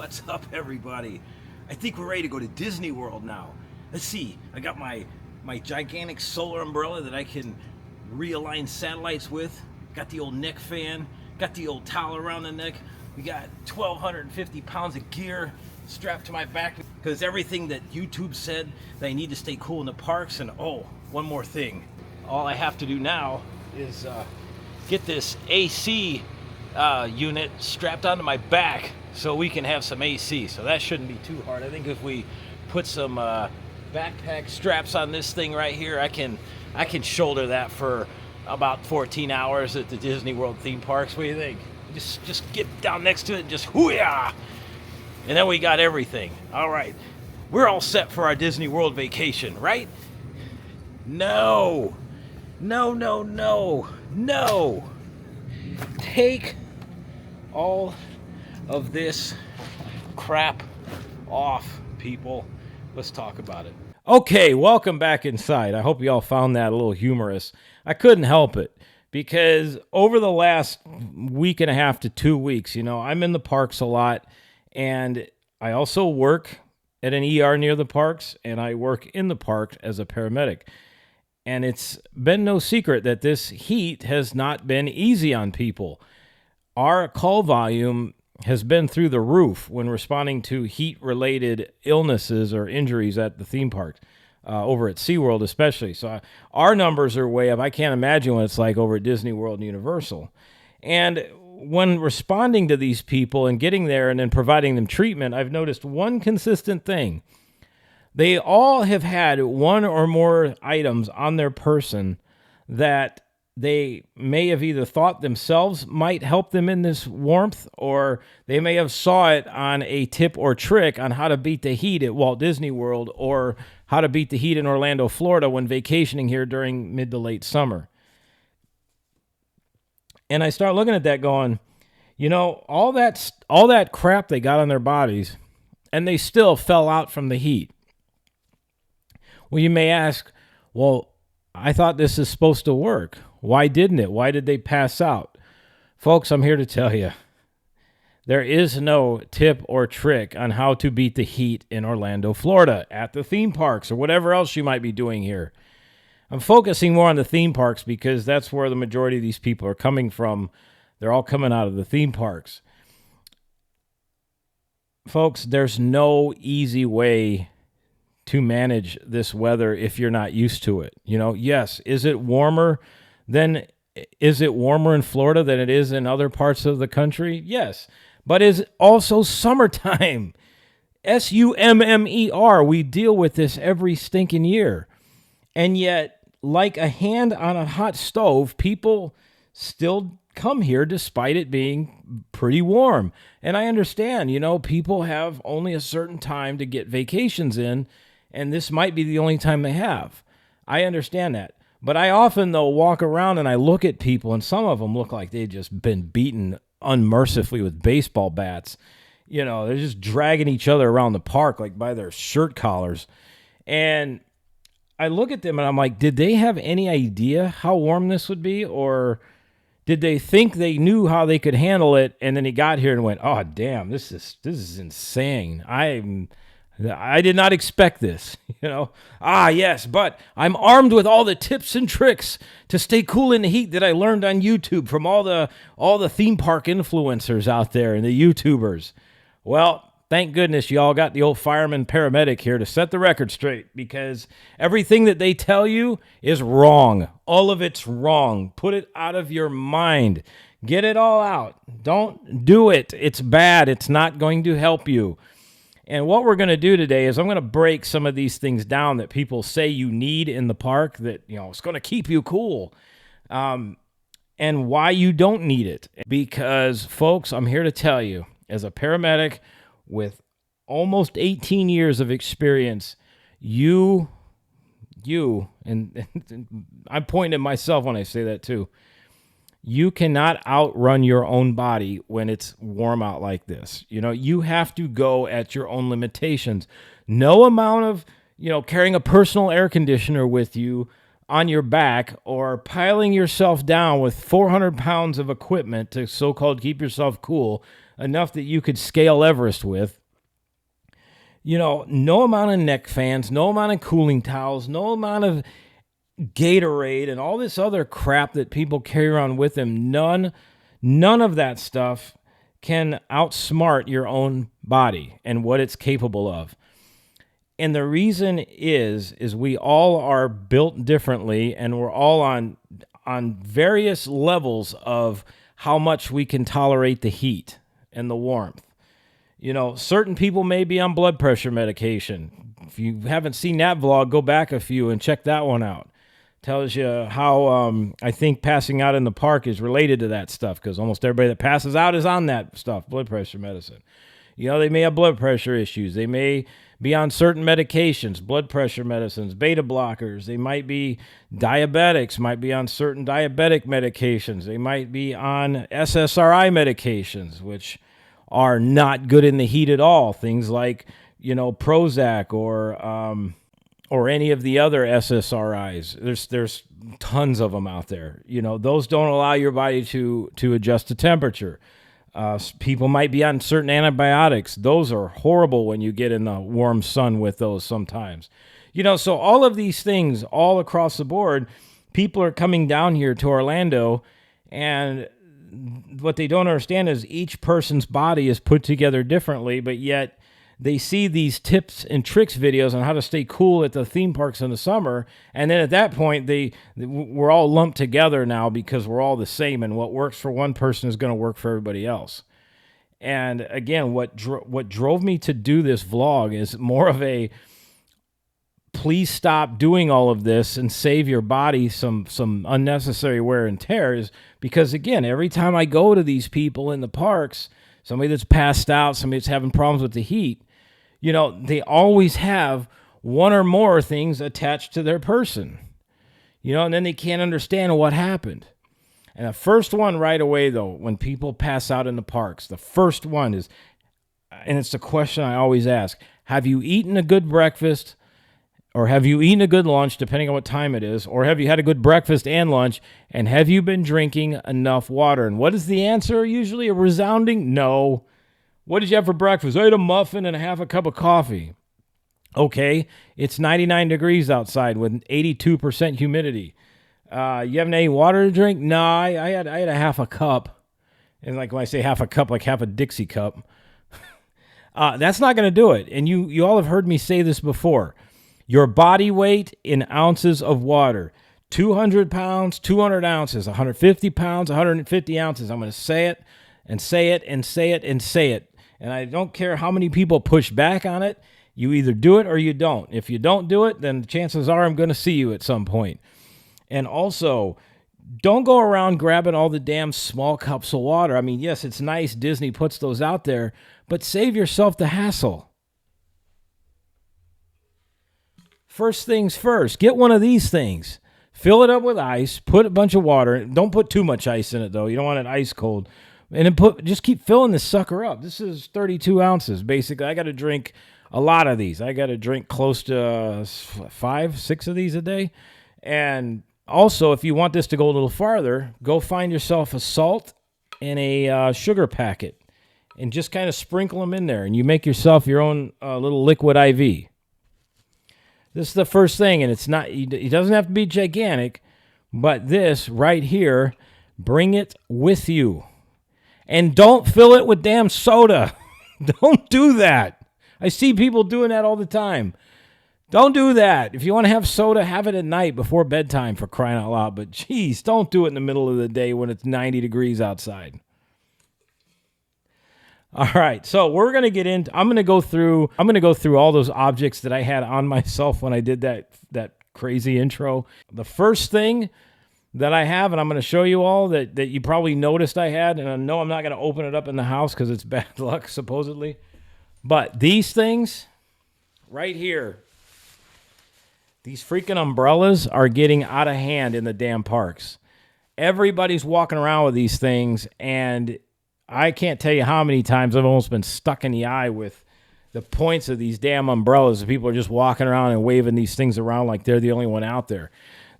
What's up, everybody? I think we're ready to go to Disney World now. Let's see. I got my gigantic solar umbrella that I can realign satellites with. Got the old neck fan. Got the old towel around the neck. We got 1,250 pounds of gear strapped to my back because everything that YouTube said that I need to stay cool in the parks. And oh, one more thing. All I have to do now is get this AC unit strapped onto my back so we can have some AC. So that shouldn't be too hard. I think if we put some backpack straps on this thing right here, I can shoulder that for about 14 hours at the Disney World theme parks. What do you think? Just get down next to it and just hoo-yah! And then we got everything. All right. We're all set for our Disney World vacation, right? No. No. Take all of this crap off, people. Let's talk about it. Okay, welcome back inside. I hope you all found that a little humorous. I couldn't help it because over the last week and a half to 2 weeks, I'm in the parks a lot, and I also work at an ER near the parks, and I work in the park as a paramedic. And it's been no secret that this heat has not been easy on people. Our call volume has been through the roof when responding to heat-related illnesses or injuries at the theme parks, over at SeaWorld especially. So our numbers are way up. I can't imagine what it's like over at Disney World and Universal. And when responding to these people and getting there and then providing them treatment, I've noticed one consistent thing. They all have had one or more items on their person that they may have either thought themselves might help them in this warmth, or they may have saw it on a tip or trick on how to beat the heat at Walt Disney World or how to beat the heat in Orlando, Florida when vacationing here during mid to late summer. And I start looking at that going, all that crap they got on their bodies, and they still fell out from the heat. Well, you may ask, well, I thought this is supposed to work. Why didn't it? Why did they pass out? Folks, I'm here to tell you, there is no tip or trick on how to beat the heat in Orlando, Florida, at the theme parks or whatever else you might be doing here. I'm focusing more on the theme parks because that's where the majority of these people are coming from. They're all coming out of the theme parks. Folks, there's no easy way to manage this weather if you're not used to it. Yes, is it warmer in Florida than it is in other parts of the country? Yes, but it's also summertime. SUMMER. We deal with this every stinking year. And yet, like a hand on a hot stove, people still come here despite it being pretty warm. And I understand, people have only a certain time to get vacations in, and this might be the only time they have. I understand that. But I often, though, walk around and I look at people, and some of them look like they've just been beaten unmercifully with baseball bats. They're just dragging each other around the park like by their shirt collars. And I look at them and I'm like, did they have any idea how warm this would be? Or did they think they knew how they could handle it, and then he got here and went, oh, damn, this is insane. I did not expect this, yes, but I'm armed with all the tips and tricks to stay cool in the heat that I learned on YouTube from all the theme park influencers out there and the YouTubers. Well, thank goodness you all got the old fireman paramedic here to set the record straight, because everything that they tell you is wrong. All of it's wrong. Put it out of your mind. Get it all out. Don't do it. It's bad. It's not going to help you. And what we're going to do today is I'm going to break some of these things down that people say you need in the park that, it's going to keep you cool, and why you don't need it. Because, folks, I'm here to tell you, as a paramedic with almost 18 years of experience, and I'm pointing at myself when I say that too, you cannot outrun your own body when it's warm out like this. You have to go at your own limitations. No amount of, carrying a personal air conditioner with you on your back or piling yourself down with 400 pounds of equipment to so-called keep yourself cool enough that you could scale Everest with. No amount of neck fans, no amount of cooling towels, no amount of Gatorade and all this other crap that people carry around with them. None of that stuff can outsmart your own body and what it's capable of. And the reason is we all are built differently, and we're all on various levels of how much we can tolerate the heat and the warmth. Certain people may be on blood pressure medication. If you haven't seen that vlog, go back a few and check that one out. Tells you how I think passing out in the park is related to that stuff, because almost everybody that passes out is on that stuff, blood pressure medicine. They may have blood pressure issues. They may be on certain medications, blood pressure medicines, beta blockers. They might be diabetics, might be on certain diabetic medications. They might be on SSRI medications, which are not good in the heat at all. Things like, Prozac or any of the other SSRIs. There's tons of them out there. Those don't allow your body to adjust to temperature. People might be on certain antibiotics. Those are horrible when you get in the warm sun with those sometimes. So all of these things all across the board, people are coming down here to Orlando, and what they don't understand is each person's body is put together differently, but yet they see these tips and tricks videos on how to stay cool at the theme parks in the summer, and then at that point, we're all lumped together now because we're all the same, and what works for one person is going to work for everybody else. And again, what drove me to do this vlog is more of a please stop doing all of this and save your body some unnecessary wear and tears, because again, every time I go to these people in the parks, somebody that's passed out, somebody that's having problems with the heat, they always have one or more things attached to their person, and then they can't understand what happened. And the first one right away, though, when people pass out in the parks, the first one is, and it's the question I always ask, have you eaten a good breakfast, or have you eaten a good lunch, depending on what time it is, or have you had a good breakfast and lunch, and have you been drinking enough water? And what is the answer? Usually a resounding no. What did you have for breakfast? I ate a muffin and half a cup of coffee. Okay, it's 99 degrees outside with 82% humidity. You haven't any water to drink? No, I had a half a cup. And like when I say half a cup, like half a Dixie cup. That's not going to do it. And you all have heard me say this before. Your body weight in ounces of water. 200 pounds, 200 ounces, 150 pounds, 150 ounces. I'm going to say it and say it and say it and say it. And I don't care how many people push back on it. You either do it or you don't. If you don't do it, then chances are I'm going to see you at some point. And also, don't go around grabbing all the damn small cups of water. I mean, yes, it's nice Disney puts those out there, but save yourself the hassle. First things first, get one of these things. Fill it up with ice, put a bunch of water. Don't put too much ice in it, though. You don't want it ice cold. And then just keep filling this sucker up. This is 32 ounces, basically. I got to drink a lot of these. I got to drink close to 5, 6 of these a day. And also, if you want this to go a little farther, go find yourself a salt and a sugar packet and just kind of sprinkle them in there. And you make yourself your own little liquid IV. This is the first thing, and it doesn't have to be gigantic, but this right here, bring it with you. And don't fill it with damn soda. Don't do that. I see people doing that all the time. Don't do that. If you want to have soda, have it at night before bedtime, for crying out loud. But geez, don't do it in the middle of the day when it's 90 degrees outside. All right, so we're going to get into, I'm going to go through all those objects that I had on myself when I did that crazy intro. The first thing that I have, and I'm going to show you all that you probably noticed I had, and I know I'm not going to open it up in the house because it's bad luck, supposedly. But these things right here, these freaking umbrellas are getting out of hand in the damn parks. Everybody's walking around with these things, and I can't tell you how many times I've almost been stuck in the eye with the points of these damn umbrellas. People are just walking around and waving these things around like they're the only one out there.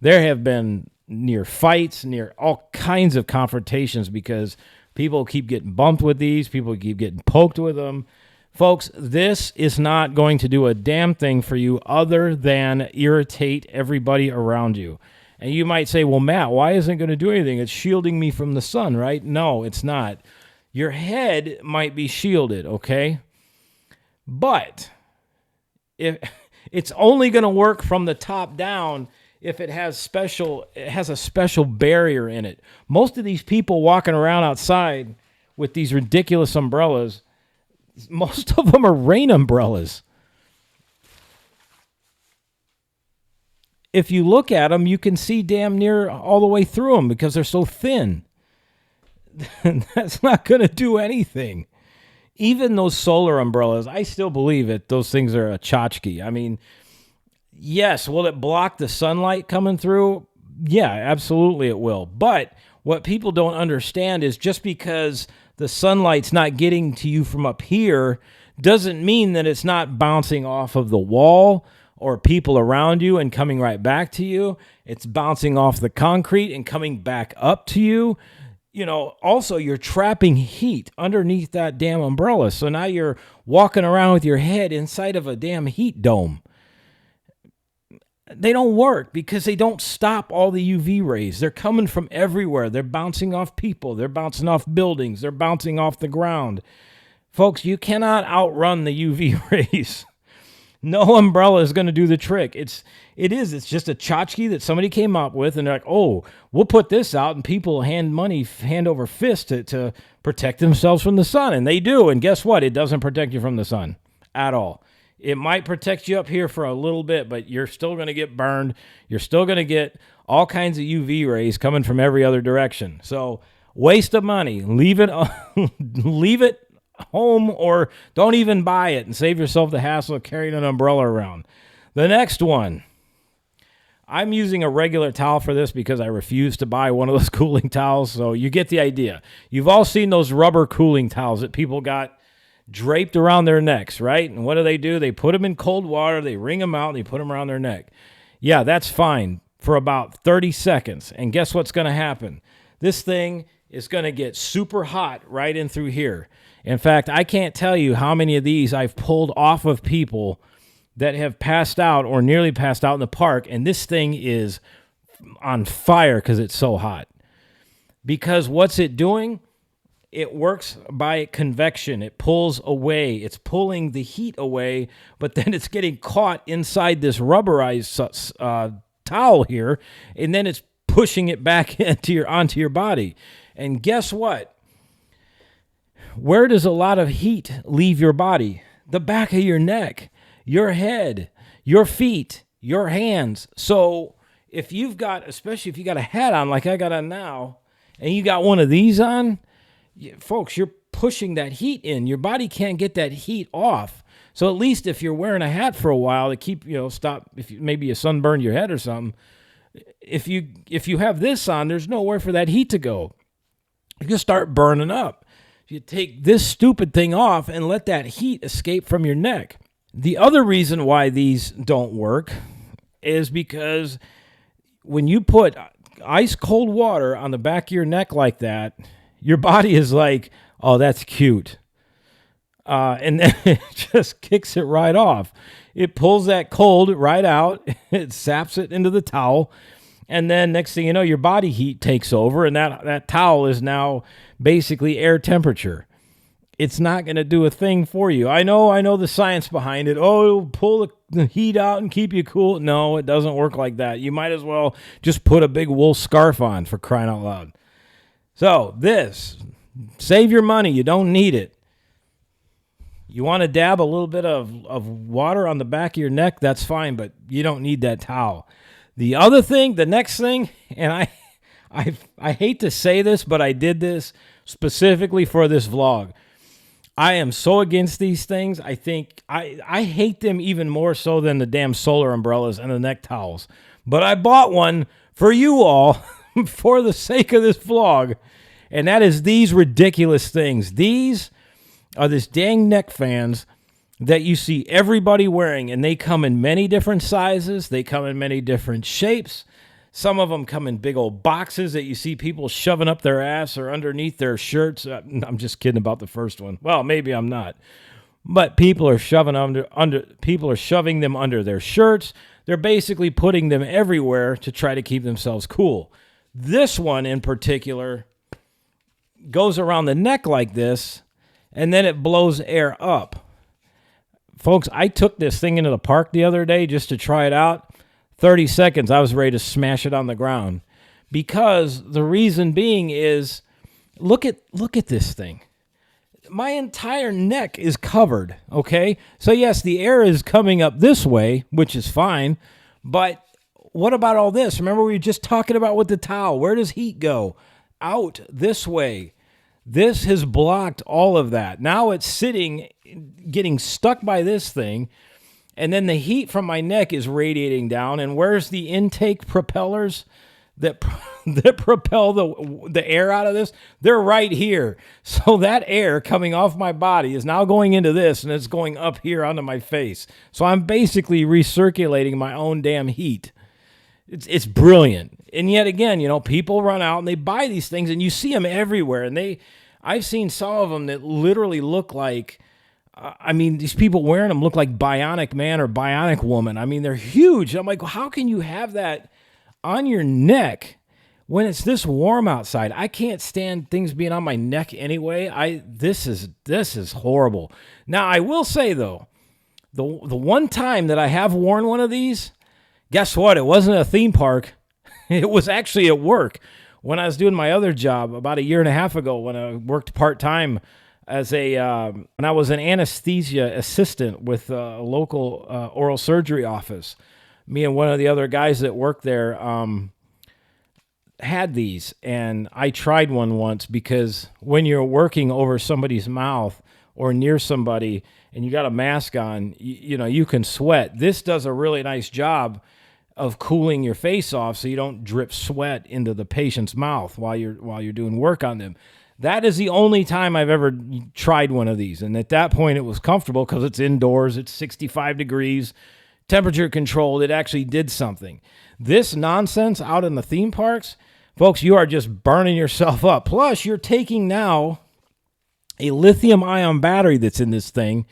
There have been near fights, near all kinds of confrontations because People keep getting bumped with these. People keep getting poked with them. Folks, this is not going to do a damn thing for you other than irritate everybody around you. And you might say, well, Matt, why isn't it going to do anything? It's shielding me from the sun, right? No, it's not. Your head might be shielded, okay? But if it's only going to work from the top down if it has a special barrier in it. Most of these people walking around outside with these ridiculous umbrellas, most of them are rain umbrellas. If you look at them, you can see damn near all the way through them because they're so thin. That's not going to do anything. Even those solar umbrellas, I still believe it. Those things are a tchotchke. I mean, yes, will it block the sunlight coming through? Yeah, absolutely it will. But what people don't understand is just because the sunlight's not getting to you from up here doesn't mean that it's not bouncing off of the wall or people around you and coming right back to you. It's bouncing off the concrete and coming back up to you. You know, also you're trapping heat underneath that damn umbrella. So now you're walking around with your head inside of a damn heat dome. They don't work because they don't stop all the UV rays. They're coming from everywhere. They're bouncing off people. They're bouncing off buildings. They're bouncing off the ground. Folks, you cannot outrun the UV rays. No umbrella is going to do the trick. It's just a tchotchke that somebody came up with, and they're like, oh, we'll put this out, and people hand money hand over fist to protect themselves from the sun, and they do, and guess what? It doesn't protect you from the sun at all. It might protect you up here for a little bit, but you're still going to get burned. You're still going to get all kinds of UV rays coming from every other direction. So waste of money. Leave it home or don't even buy it and save yourself the hassle of carrying an umbrella around. The next one. I'm using a regular towel for this because I refuse to buy one of those cooling towels, so you get the idea. You've all seen those rubber cooling towels that people got draped around their necks, right? And what do? They put them in cold water, they wring them out, and they put them around their neck. Yeah, that's fine for about 30 seconds. And guess what's going to happen? This thing is going to get super hot right in through here. In fact, I can't tell you how many of these I've pulled off of people that have passed out or nearly passed out in the park, and this thing is on fire because it's so hot. Because what's it doing? It works by convection. It pulls away. It's pulling the heat away, but then it's getting caught inside this rubberized towel here, and then it's pushing it back onto your body. And guess what? Where does a lot of heat leave your body? The back of your neck, your head, your feet, your hands. So especially if you got a hat on like I got on now, and you got one of these on, folks, you're pushing that heat in. Your body can't get that heat off. So at least if you're wearing a hat for a while to keep, stop, if maybe you sunburned your head or something, if you have this on, there's nowhere for that heat to go. You can start burning up. You take this stupid thing off and let that heat escape from your neck. The other reason why these don't work is because when you put ice cold water on the back of your neck like that, your body is like, oh, that's cute. And then it just kicks it right off. It pulls that cold right out. It saps it into the towel. And then next thing you know, your body heat takes over, and that towel is now basically air temperature. It's not going to do a thing for you. I know the science behind it. Oh, it'll pull the heat out and keep you cool. No, it doesn't work like that. You might as well just put a big wool scarf on, for crying out loud. So save your money. You don't need it. You want to dab a little bit of water on the back of your neck, that's fine, but you don't need that towel. The next thing, and I hate to say this, but I did this specifically for this vlog. I am so against these things. I think I hate them even more so than the damn solar umbrellas and the neck towels. But I bought one for you all for the sake of this vlog, and that is these ridiculous things. These are this dang neck fans that you see everybody wearing, and they come in many different sizes. They come in many different shapes. Some of them come in big old boxes that you see people shoving up their ass or underneath their shirts. I'm just kidding about the first one. Well, maybe I'm not. But people are shoving them under their shirts. They're basically putting them everywhere to try to keep themselves cool. This one in particular goes around the neck like this, and then it blows air up. Folks, I took this thing into the park the other day just to try it out. 30 seconds, I was ready to smash it on the ground. Because the reason being is, look at this thing. My entire neck is covered, okay? So yes, the air is coming up this way, which is fine, but what about all this? Remember we were just talking about with the towel. Where does heat go? Out this way. This has blocked all of that. Now it's sitting, getting stuck by this thing, and then the heat from my neck is radiating down, and where's the intake propellers that propel the air out of this? They're right here. So that air coming off my body is now going into this, and it's going up here onto my face. So I'm basically recirculating my own damn heat. It's brilliant. And yet again, people run out and they buy these things, and you see them everywhere. And I've seen some of them that literally look like, these people wearing them look like Bionic Man or Bionic Woman. I mean, they're huge. I'm like, how can you have that on your neck when it's this warm outside? I can't stand things being on my neck anyway. This is horrible. Now, I will say though, the one time that I have worn one of these, guess what? It wasn't a theme park. It was actually at work when I was doing my other job about a year and a half ago when I worked part-time as when I was an anesthesia assistant with a local oral surgery office. Me and one of the other guys that worked there had these, and I tried one once because when you're working over somebody's mouth or near somebody and you got a mask on, you can sweat. This does a really nice job of cooling your face off so you don't drip sweat into the patient's mouth while you're doing work on them. That is the only time I've ever tried one of these, and at that point it was comfortable because it's indoors, it's 65 degrees, temperature controlled. It actually did something. This nonsense out in the theme parks, folks, you are just burning yourself up. Plus, you're taking now a lithium-ion battery that's in this thing,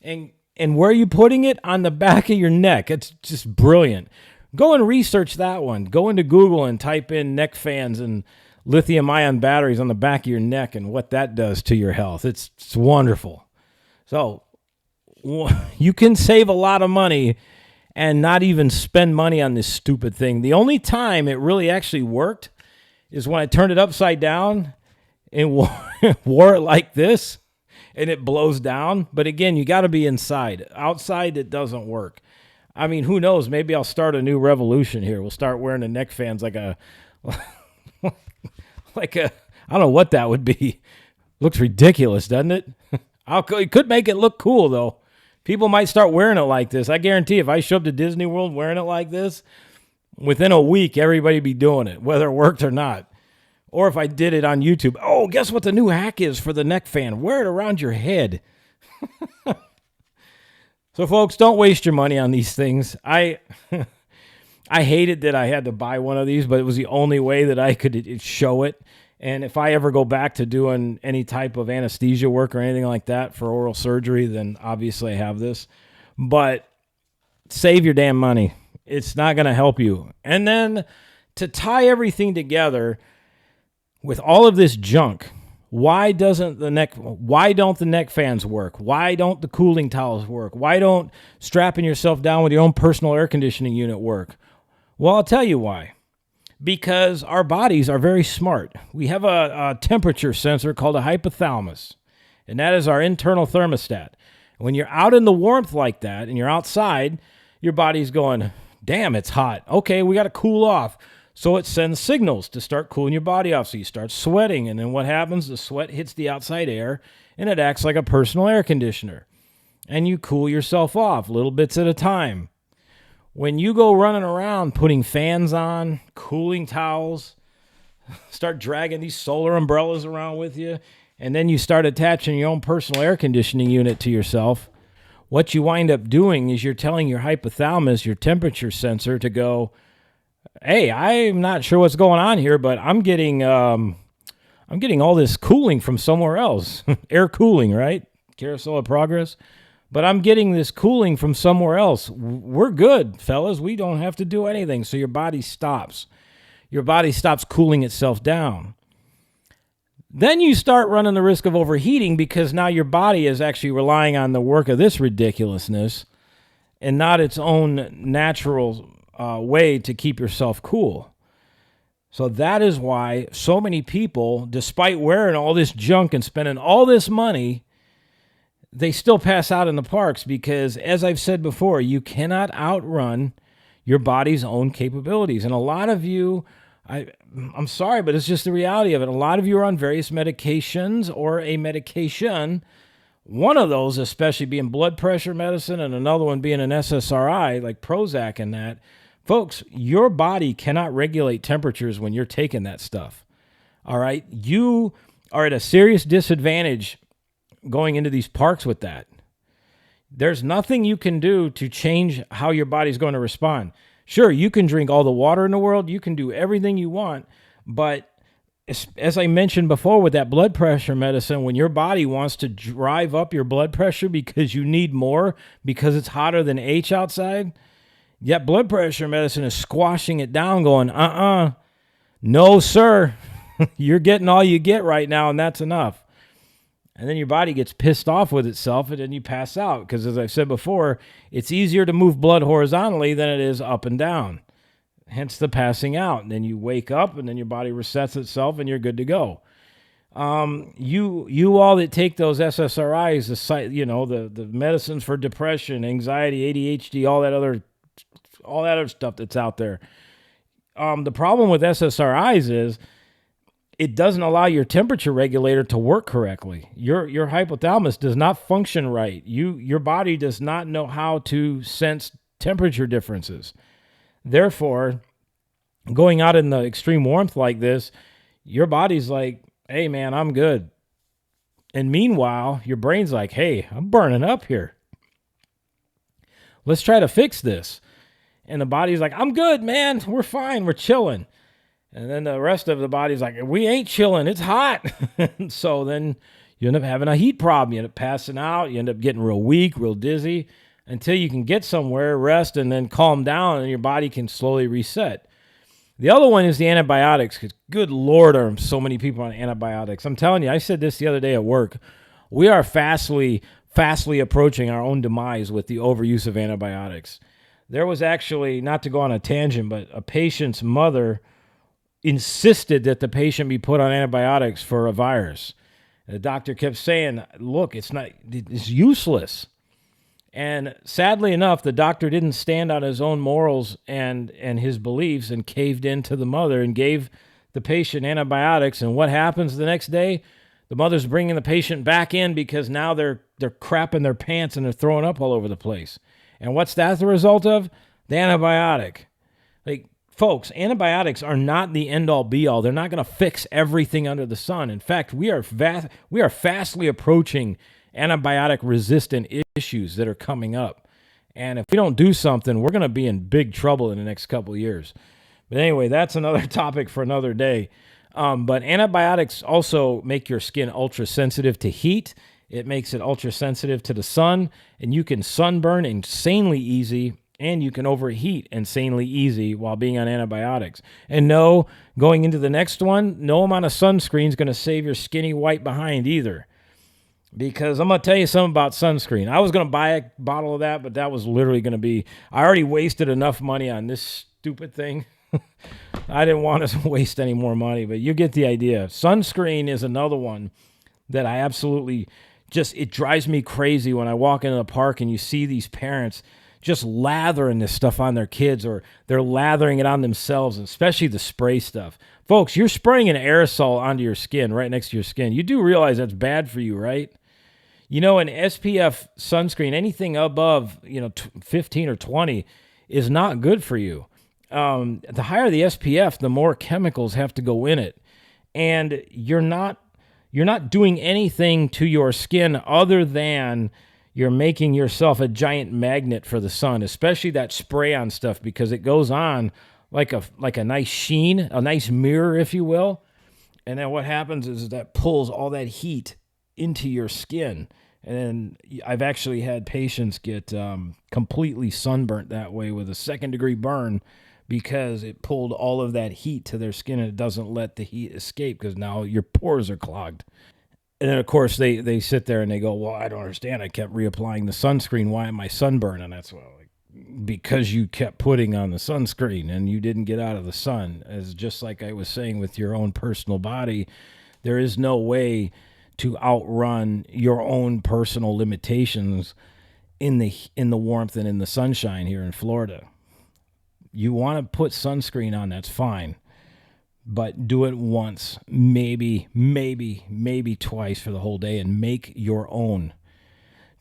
and where are you putting it? On the back of your neck. It's just brilliant. Go and research that one. Go into Google and type in neck fans and lithium-ion batteries on the back of your neck and what that does to your health. It's wonderful. So you can save a lot of money and not even spend money on this stupid thing. The only time it really actually worked is when I turned it upside down and wore it like this, and it blows down. But again, you got to be inside. Outside, it doesn't work. I mean, who knows? Maybe I'll start a new revolution here. We'll start wearing the neck fans like a, I don't know what that would be. Looks ridiculous, doesn't it? It could make it look cool, though. People might start wearing it like this. I guarantee if I show up to Disney World wearing it like this, within a week, everybody be doing it, whether it worked or not. Or if I did it on YouTube. Oh, guess what the new hack is for the neck fan? Wear it around your head. So, folks, don't waste your money on these things. I hated that I had to buy one of these, but it was the only way that I could show it. And if I ever go back to doing any type of anesthesia work or anything like that for oral surgery, then obviously I have this. But save your damn money. It's not going to help you. And then to tie everything together with all of this junk, why don't the neck fans work? Why don't the cooling towels work? Why don't strapping yourself down with your own personal air conditioning unit work? Well, I'll tell you why. Because our bodies are very smart. We have a temperature sensor called a hypothalamus, and that is our internal thermostat. When you're out in the warmth like that and you're outside, your body's going, damn, it's hot. Okay, we got to cool off. So it sends signals to start cooling your body off. So you start sweating, and then what happens? The sweat hits the outside air, and it acts like a personal air conditioner. And you cool yourself off little bits at a time. When you go running around putting fans on, cooling towels, start dragging these solar umbrellas around with you, and then you start attaching your own personal air conditioning unit to yourself, what you wind up doing is you're telling your hypothalamus, your temperature sensor, to go, Hey, I'm not sure what's going on here, but I'm getting all this cooling from somewhere else. Air cooling, right? Carousel of progress. But I'm getting this cooling from somewhere else. We're good, fellas. We don't have to do anything. So your body stops. Your body stops cooling itself down. Then you start running the risk of overheating because now your body is actually relying on the work of this ridiculousness and not its own natural way to keep yourself cool. So that is why so many people, despite wearing all this junk and spending all this money, they still pass out in the parks because, as I've said before, you cannot outrun your body's own capabilities. And a lot of you, I'm sorry, but it's just the reality of it. A lot of you are on various medications or a medication, one of those especially being blood pressure medicine and another one being an SSRI like Prozac and that. Folks, your body cannot regulate temperatures when you're taking that stuff. All right? You are at a serious disadvantage going into these parks with that. There's nothing you can do to change how your body's going to respond. Sure, you can drink all the water in the world. You can do everything you want. But as I mentioned before with that blood pressure medicine, when your body wants to drive up your blood pressure because you need more because it's hotter than H outside, yet blood pressure medicine is squashing it down going, no, sir. You're getting all you get right now, and that's enough. And then your body gets pissed off with itself, and then you pass out. Because as I've said before, it's easier to move blood horizontally than it is up and down. Hence the passing out. And then you wake up, and then your body resets itself, and you're good to go. You all that take those SSRIs, the medicines for depression, anxiety, ADHD, all that other stuff that's out there. The problem with SSRIs is it doesn't allow your temperature regulator to work correctly. Your hypothalamus does not function right. Your body does not know how to sense temperature differences. Therefore, going out in the extreme warmth like this, your body's like, hey, man, I'm good. And meanwhile, your brain's like, hey, I'm burning up here. Let's try to fix this. And the body's like, I'm good, man. We're fine. We're chilling. And then the rest of the body's like, we ain't chilling. It's hot. So then you end up having a heat problem. You end up passing out. You end up getting real weak, real dizzy until you can get somewhere, rest, and then calm down, and your body can slowly reset. The other one is the antibiotics, because good Lord, are so many people on antibiotics. I'm telling you, I said this the other day at work. We are fastly approaching our own demise with the overuse of antibiotics. There was actually, not to go on a tangent, but a patient's mother insisted that the patient be put on antibiotics for a virus. The doctor kept saying, look, it's useless. And sadly enough, the doctor didn't stand on his own morals and his beliefs and caved into the mother and gave the patient antibiotics. And what happens the next day? The mother's bringing the patient back in because now they're crapping their pants and they're throwing up all over the place. And what's that the result of? The antibiotic. Like, folks, antibiotics are not the end-all, be-all. They're not going to fix everything under the sun. In fact, we are fastly approaching antibiotic-resistant issues that are coming up. And if we don't do something, we're going to be in big trouble in the next couple of years. But anyway, that's another topic for another day. But antibiotics also make your skin ultra-sensitive to heat. It makes it ultra-sensitive to the sun, and you can sunburn insanely easy, and you can overheat insanely easy while being on antibiotics. And no, going into the next one, no amount of sunscreen is going to save your skinny white behind either. Because I'm going to tell you something about sunscreen. I was going to buy a bottle of that, but that was literally going to be, I already wasted enough money on this stupid thing. I didn't want to waste any more money, but you get the idea. Sunscreen is another one that I absolutely it drives me crazy when I walk into the park and you see these parents just lathering this stuff on their kids, or they're lathering it on themselves, especially the spray stuff. Folks, you're spraying an aerosol onto your skin, right next to your skin. You do realize that's bad for you, right? You know, an SPF sunscreen, anything above 15 or 20 is not good for you. The higher the SPF, the more chemicals have to go in it. And you're not doing anything to your skin other than you're making yourself a giant magnet for the sun, especially that spray-on stuff, because it goes on like a nice sheen, a nice mirror, if you will. And then what happens is that pulls all that heat into your skin. And I've actually had patients get completely sunburnt that way with a second-degree burn because it pulled all of that heat to their skin and it doesn't let the heat escape because now your pores are clogged. And then, of course, they sit there and they go, well, I don't understand. I kept reapplying the sunscreen. Why am I sunburned? And that's well, like, because you kept putting on the sunscreen and you didn't get out of the sun. As just like I was saying with your own personal body, there is no way to outrun your own personal limitations in the warmth and in the sunshine here in Florida. You want to put sunscreen on, that's fine, but do it once, maybe twice for the whole day, and make your own.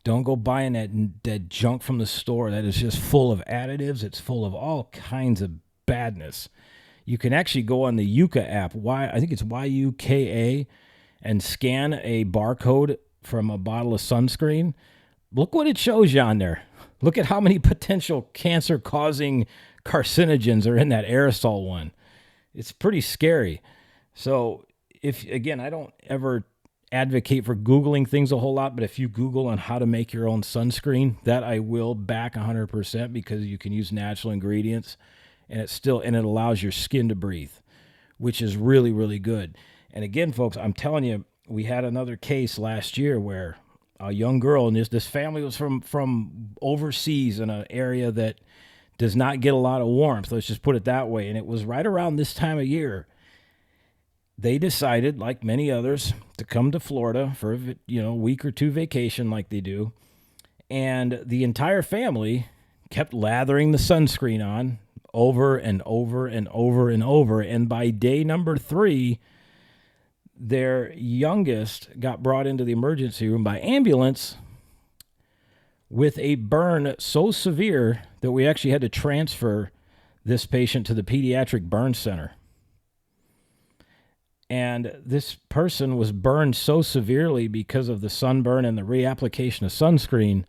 Don't go buying that junk from the store that is just full of additives. It's full of all kinds of badness. You can actually go on the Yuka app. I think it's YUKA, and scan a barcode from a bottle of sunscreen. Look what it shows you on there. Look at how many potential cancer-causing carcinogens are in that aerosol one. It's pretty scary. So, if again, I don't ever advocate for Googling things a whole lot, but if you Google on how to make your own sunscreen, that I will back 100% because you can use natural ingredients and it allows your skin to breathe, which is really, really good. And again, folks, I'm telling you, we had another case last year where a young girl, and this family was from overseas in an area that does not get a lot of warmth. Let's just put it that way. And it was right around this time of year. They decided, like many others, to come to Florida for a week or two vacation like they do. And the entire family kept lathering the sunscreen on over and over and over and over. And by day number 3, their youngest got brought into the emergency room by ambulance with a burn so severe that we actually had to transfer this patient to the pediatric burn center. And this person was burned so severely because of the sunburn and the reapplication of sunscreen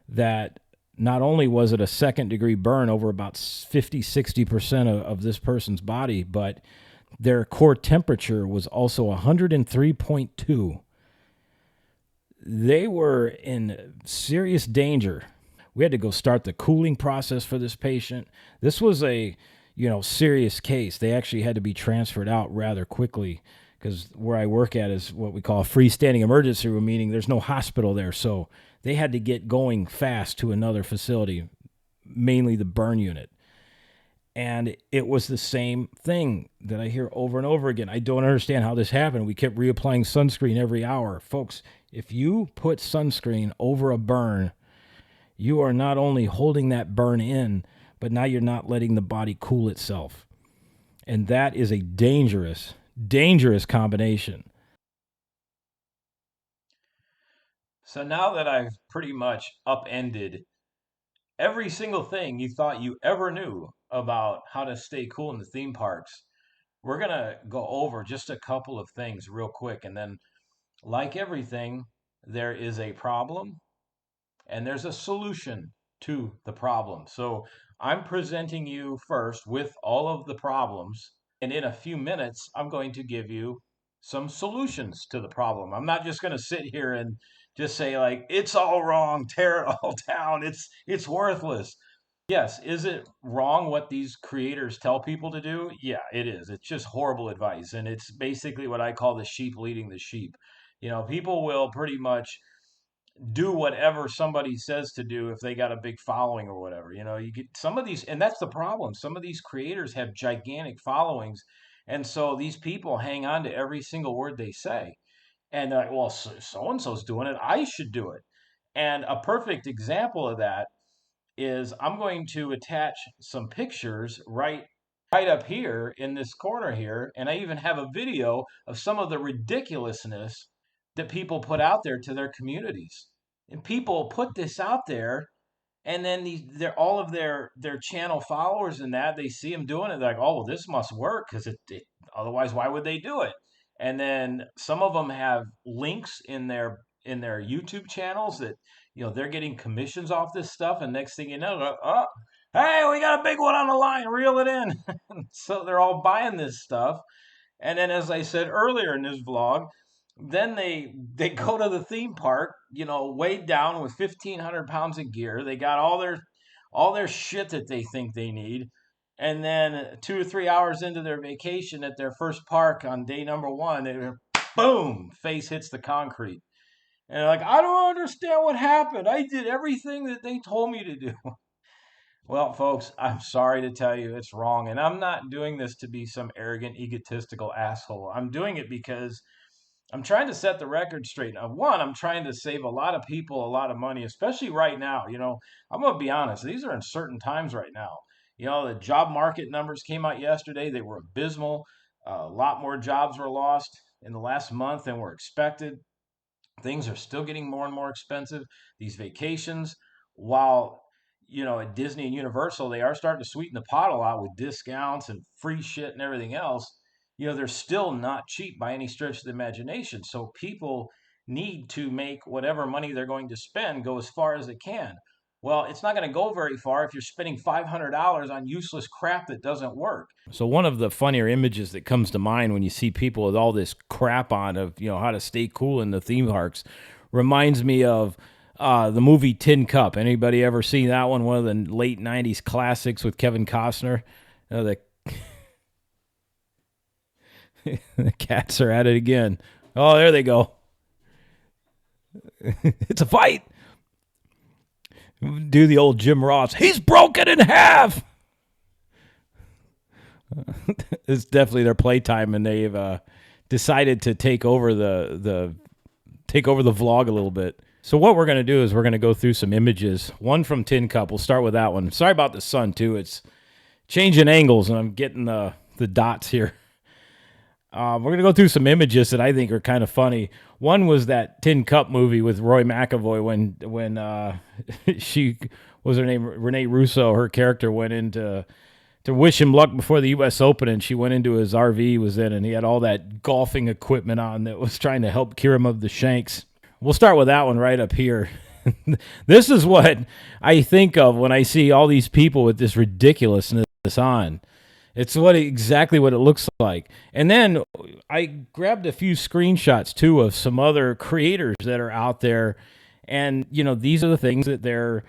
that not only was it a second-degree burn over about 50-60% of this person's body, but their core temperature was also 103.2. They were in serious danger. We had to go start the cooling process for this patient. This was a serious case. They actually had to be transferred out rather quickly because where I work at is what we call a freestanding emergency room, meaning there's no hospital there. So they had to get going fast to another facility, mainly the burn unit. And it was the same thing that I hear over and over again. I don't understand how this happened. We kept reapplying sunscreen every hour. Folks, if you put sunscreen over a burn, you are not only holding that burn in, but now you're not letting the body cool itself. And that is a dangerous, dangerous combination. So now that I've pretty much upended every single thing you thought you ever knew about how to stay cool in the theme parks, we're going to go over just a couple of things real quick. And then, like everything, there is a problem and there's a solution to the problem. So I'm presenting you first with all of the problems. And in a few minutes, I'm going to give you some solutions to the problem. I'm not just going to sit here and just say like it's all wrong, tear it all down. It's worthless. Yes, is it wrong what these creators tell people to do? Yeah, it is. It's just horrible advice. And it's basically what I call the sheep leading the sheep. People will pretty much do whatever somebody says to do if they got a big following or whatever. You get some of these, and that's the problem. Some of these creators have gigantic followings. And so these people hang on to every single word they say. And they're like, well, so and so's doing it. I should do it. And a perfect example of that is I'm going to attach some pictures right up here in this corner here, and I even have a video of some of the ridiculousness that people put out there to their communities. And people put this out there, and then they're all of their channel followers and that they see them doing it. They're like, oh, well, this must work because otherwise, why would they do it? And then some of them have links in their YouTube channels that they're getting commissions off this stuff. And next thing you know, oh, Hey, we got a big one on the line, reel it in. So they're all buying this stuff. And then, as I said earlier in this vlog, then they go to the theme park, weighed down with 1,500 pounds of gear. They got all their shit that they think they need. And then 2 or 3 hours into their vacation at their first park on day number one, boom, face hits the concrete. And they're like, I don't understand what happened. I did everything that they told me to do. Well, folks, I'm sorry to tell you it's wrong. And I'm not doing this to be some arrogant, egotistical asshole. I'm doing it because I'm trying to set the record straight. Now, one, I'm trying to save a lot of people a lot of money, especially right now. I'm going to be honest, these are uncertain times right now. The job market numbers came out yesterday, they were abysmal. A lot more jobs were lost in the last month than were expected. Things are still getting more and more expensive. These vacations, while at Disney and Universal, they are starting to sweeten the pot a lot with discounts and free shit and everything else. They're still not cheap by any stretch of the imagination. So people need to make whatever money they're going to spend go as far as it can. Well, it's not going to go very far if you're spending $500 on useless crap that doesn't work. So one of the funnier images that comes to mind when you see people with all this crap on of, how to stay cool in the theme parks reminds me of the movie Tin Cup. Anybody ever seen that one? One of the late 90s classics with Kevin Costner. The cats are at it again. Oh, there they go. It's a fight. Do the old Jim Ross. He's broken in half. It's definitely their playtime, and they've decided to take over the vlog a little bit. So what we're going to do is we're going to go through some images. One from Tin Cup. We'll start with that one. Sorry about the sun, too. It's changing angles, and I'm getting the dots here. We're going to go through some images that I think are kind of funny. One was that Tin Cup movie with Roy McAvoy when she, was her name, Renee Russo, her character went in to wish him luck before the U.S. Open, and she went into his RV he was in, and he had all that golfing equipment on that was trying to help cure him of the shanks. We'll start with that one right up here. This is what I think of when I see all these people with this ridiculousness on. It's exactly what it looks like. And then I grabbed a few screenshots, too, of some other creators that are out there. And, these are the things that they're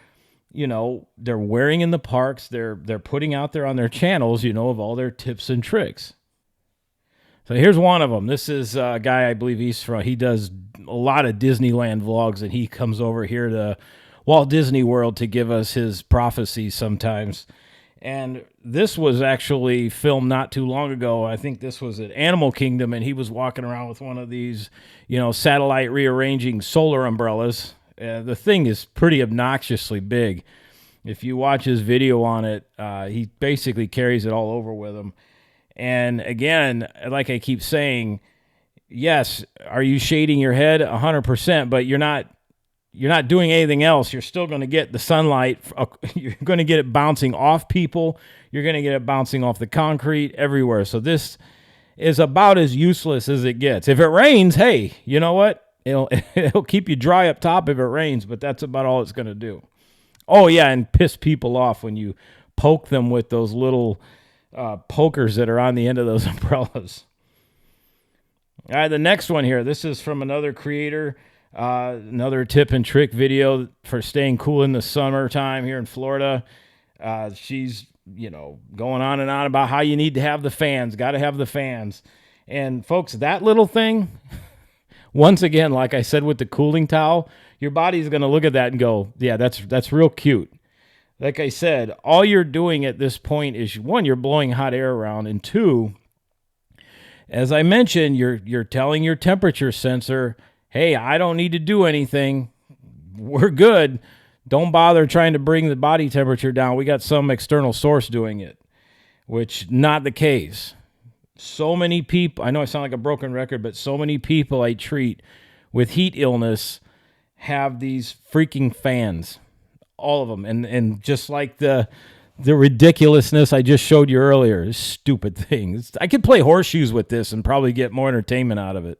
wearing in the parks. They're putting out there on their channels, of all their tips and tricks. So here's one of them. This is a guy, I believe he does a lot of Disneyland vlogs, and he comes over here to Walt Disney World to give us his prophecies sometimes. And this was actually filmed not too long ago. I think this was at Animal Kingdom, and he was walking around with one of these, satellite rearranging solar umbrellas. The thing is pretty obnoxiously big. If you watch his video on it, he basically carries it all over with him. And again, like I keep saying, yes, are you shading your head? 100%, but you're not doing anything else. You're still going to get the sunlight. You're going to get it bouncing off people. You're going to get it bouncing off the concrete everywhere. So this is about as useless as it gets. If it rains, hey, you know what? It'll keep you dry up top if it rains, but that's about all it's going to do. Oh, yeah, and piss people off when you poke them with those little pokers that are on the end of those umbrellas. All right, the next one here. This is from another creator. Another tip and trick video for staying cool in the summertime here in Florida. She's, going on and on about how you need to have the fans, got to have the fans. And folks, that little thing, once again, like I said with the cooling towel, your body's going to look at that and go, yeah, that's real cute. Like I said, all you're doing at this point is, one, you're blowing hot air around, and two, as I mentioned, you're telling your temperature sensor, hey, I don't need to do anything. We're good. Don't bother trying to bring the body temperature down. We got some external source doing it, which not the case. So many people, I know I sound like a broken record, but so many people I treat with heat illness have these freaking fans, all of them. And just like the ridiculousness I just showed you earlier, stupid things. I could play horseshoes with this and probably get more entertainment out of it.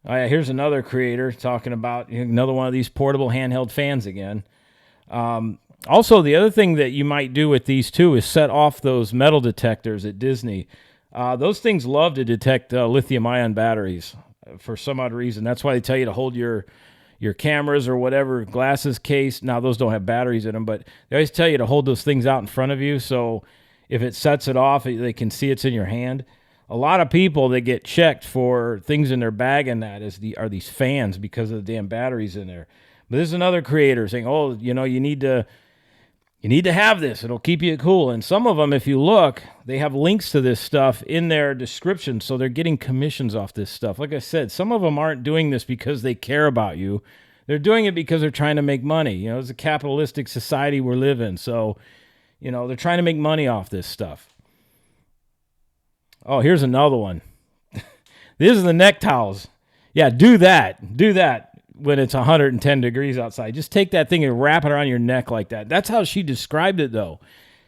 All right, here's another creator talking about another one of these portable handheld fans again. Also, the other thing that you might do with these too is set off those metal detectors at Disney. Those things love to detect lithium-ion batteries for some odd reason. That's why they tell you to hold your cameras or whatever glasses case. Now, those don't have batteries in them, but they always tell you to hold those things out in front of you, so if it sets it off, they can see it's in your hand. A lot of people that get checked for things in their bag and that are these fans because of the damn batteries in there. But this is another creator saying, oh, you need to have this. It'll keep you cool. And some of them, if you look, they have links to this stuff in their description, so they're getting commissions off this stuff. Like I said, some of them aren't doing this because they care about you. They're doing it because they're trying to make money. It's a capitalistic society we're living, so they're trying to make money off this stuff. Oh, here's another one. This is the neck towels. Yeah, do that. Do that when it's 110 degrees outside. Just take that thing and wrap it around your neck like that. That's how she described it, though.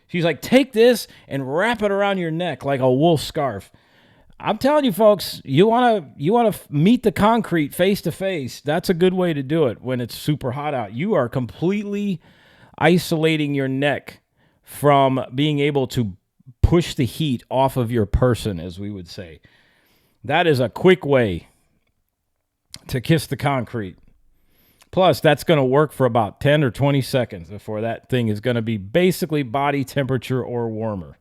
She's like, take this and wrap it around your neck like a wool scarf. I'm telling you, folks, you want to meet the concrete face to face. That's a good way to do it when it's super hot out. You are completely isolating your neck from being able to push the heat off of your person, as we would say. That is a quick way to kiss the concrete. Plus, that's going to work for about 10 or 20 seconds before that thing is going to be basically body temperature or warmer.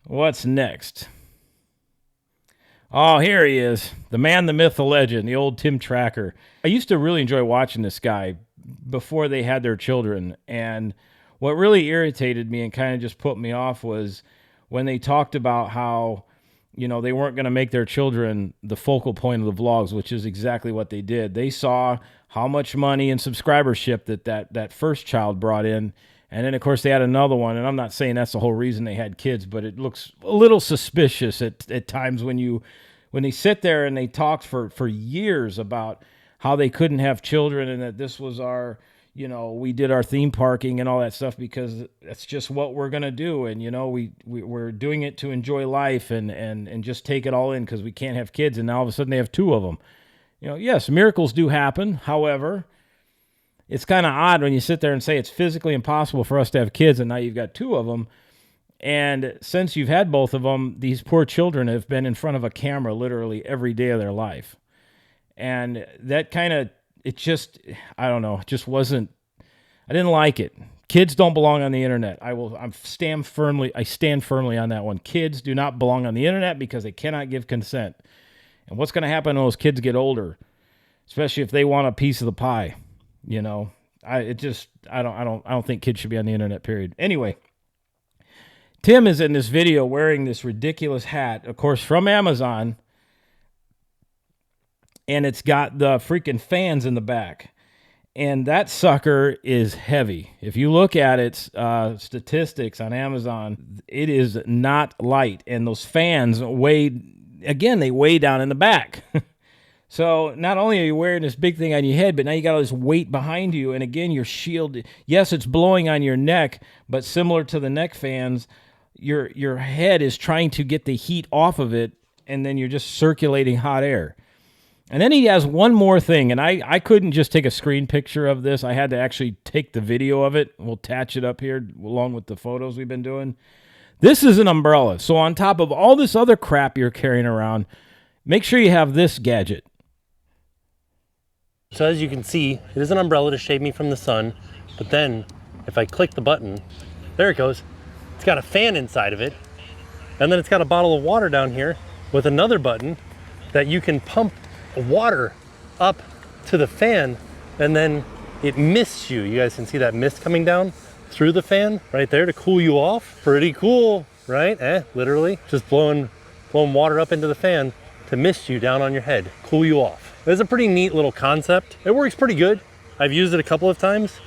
What's next? Oh, here he is. The man, the myth, the legend, the old Tim Tracker. I used to really enjoy watching this guy before they had their children, and what really irritated me and kind of just put me off was when they talked about how, they weren't going to make their children the focal point of the vlogs, which is exactly what they did. They saw how much money and subscribership that first child brought in, and then, of course, they had another one, and I'm not saying that's the whole reason they had kids, but it looks a little suspicious at times when they sit there and they talked for years about how they couldn't have children and that this was our... we did our theme parking and all that stuff because that's just what we're going to do. And, we're doing it to enjoy life and just take it all in because we can't have kids. And now all of a sudden they have two of them. Yes, miracles do happen. However, it's kind of odd when you sit there and say it's physically impossible for us to have kids and now you've got two of them. And since you've had both of them, these poor children have been in front of a camera literally every day of their life. And that kind of... it just, I don't know, it just wasn't, I didn't like it. Kids don't belong on the internet. I stand firmly on that one. Kids do not belong on the internet because they cannot give consent. And what's going to happen when those kids get older, especially if they want a piece of the pie, I don't think kids should be on the internet, period. Anyway, Tim is in this video wearing this ridiculous hat, of course, from Amazon. And it's got the freaking fans in the back. And that sucker is heavy. If you look at its statistics on Amazon, it is not light. And those fans weigh down in the back. So not only are you wearing this big thing on your head, but now you got all this weight behind you. And again, you're shielded. Yes, it's blowing on your neck, but similar to the neck fans, your head is trying to get the heat off of it, and then you're just circulating hot air. And then he has one more thing, and I couldn't just take a screen picture of this. I had to actually take the video of it. We'll attach it up here along with the photos we've been doing. This is an umbrella. So on top of all this other crap you're carrying around, make sure you have this gadget. So as you can see, it is an umbrella to shade me from the sun. But then if I click the button, there it goes. It's got a fan inside of it. And then it's got a bottle of water down here with another button that you can pump water up to the fan, and then it mists you. You guys can see that mist coming down through the fan right there to cool you off. Pretty cool, right? Literally just blowing water up into the fan to mist you down on your head, cool you off. It's a pretty neat little concept. It works pretty good. I've used it a couple of times,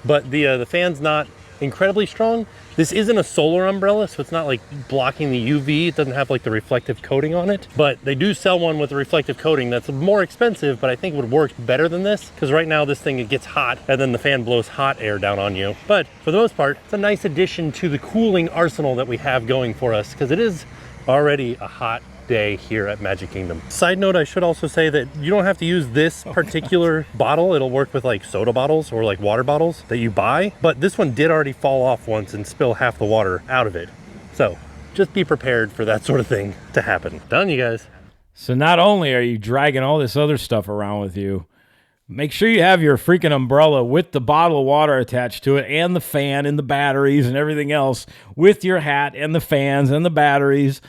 but the fan's not incredibly strong. This isn't a solar umbrella, so it's not like blocking the UV. It doesn't have like the reflective coating on it, but they do sell one with a reflective coating that's more expensive, but I think would work better than this, because right now this thing, it gets hot and then the fan blows hot air down on you. But for the most part, it's a nice addition to the cooling arsenal that we have going for us, because it is already a hot day here at Magic Kingdom. Side note, I should also say that you don't have to use this particular bottle. It'll work with like soda bottles or like water bottles that you buy, but this one did already fall off once and spill half the water out of it. So just be prepared for that sort of thing to happen. Done, you guys. So not only are you dragging all this other stuff around with you, make sure you have your freaking umbrella with the bottle of water attached to it and the fan and the batteries and everything else with your hat and the fans and the batteries.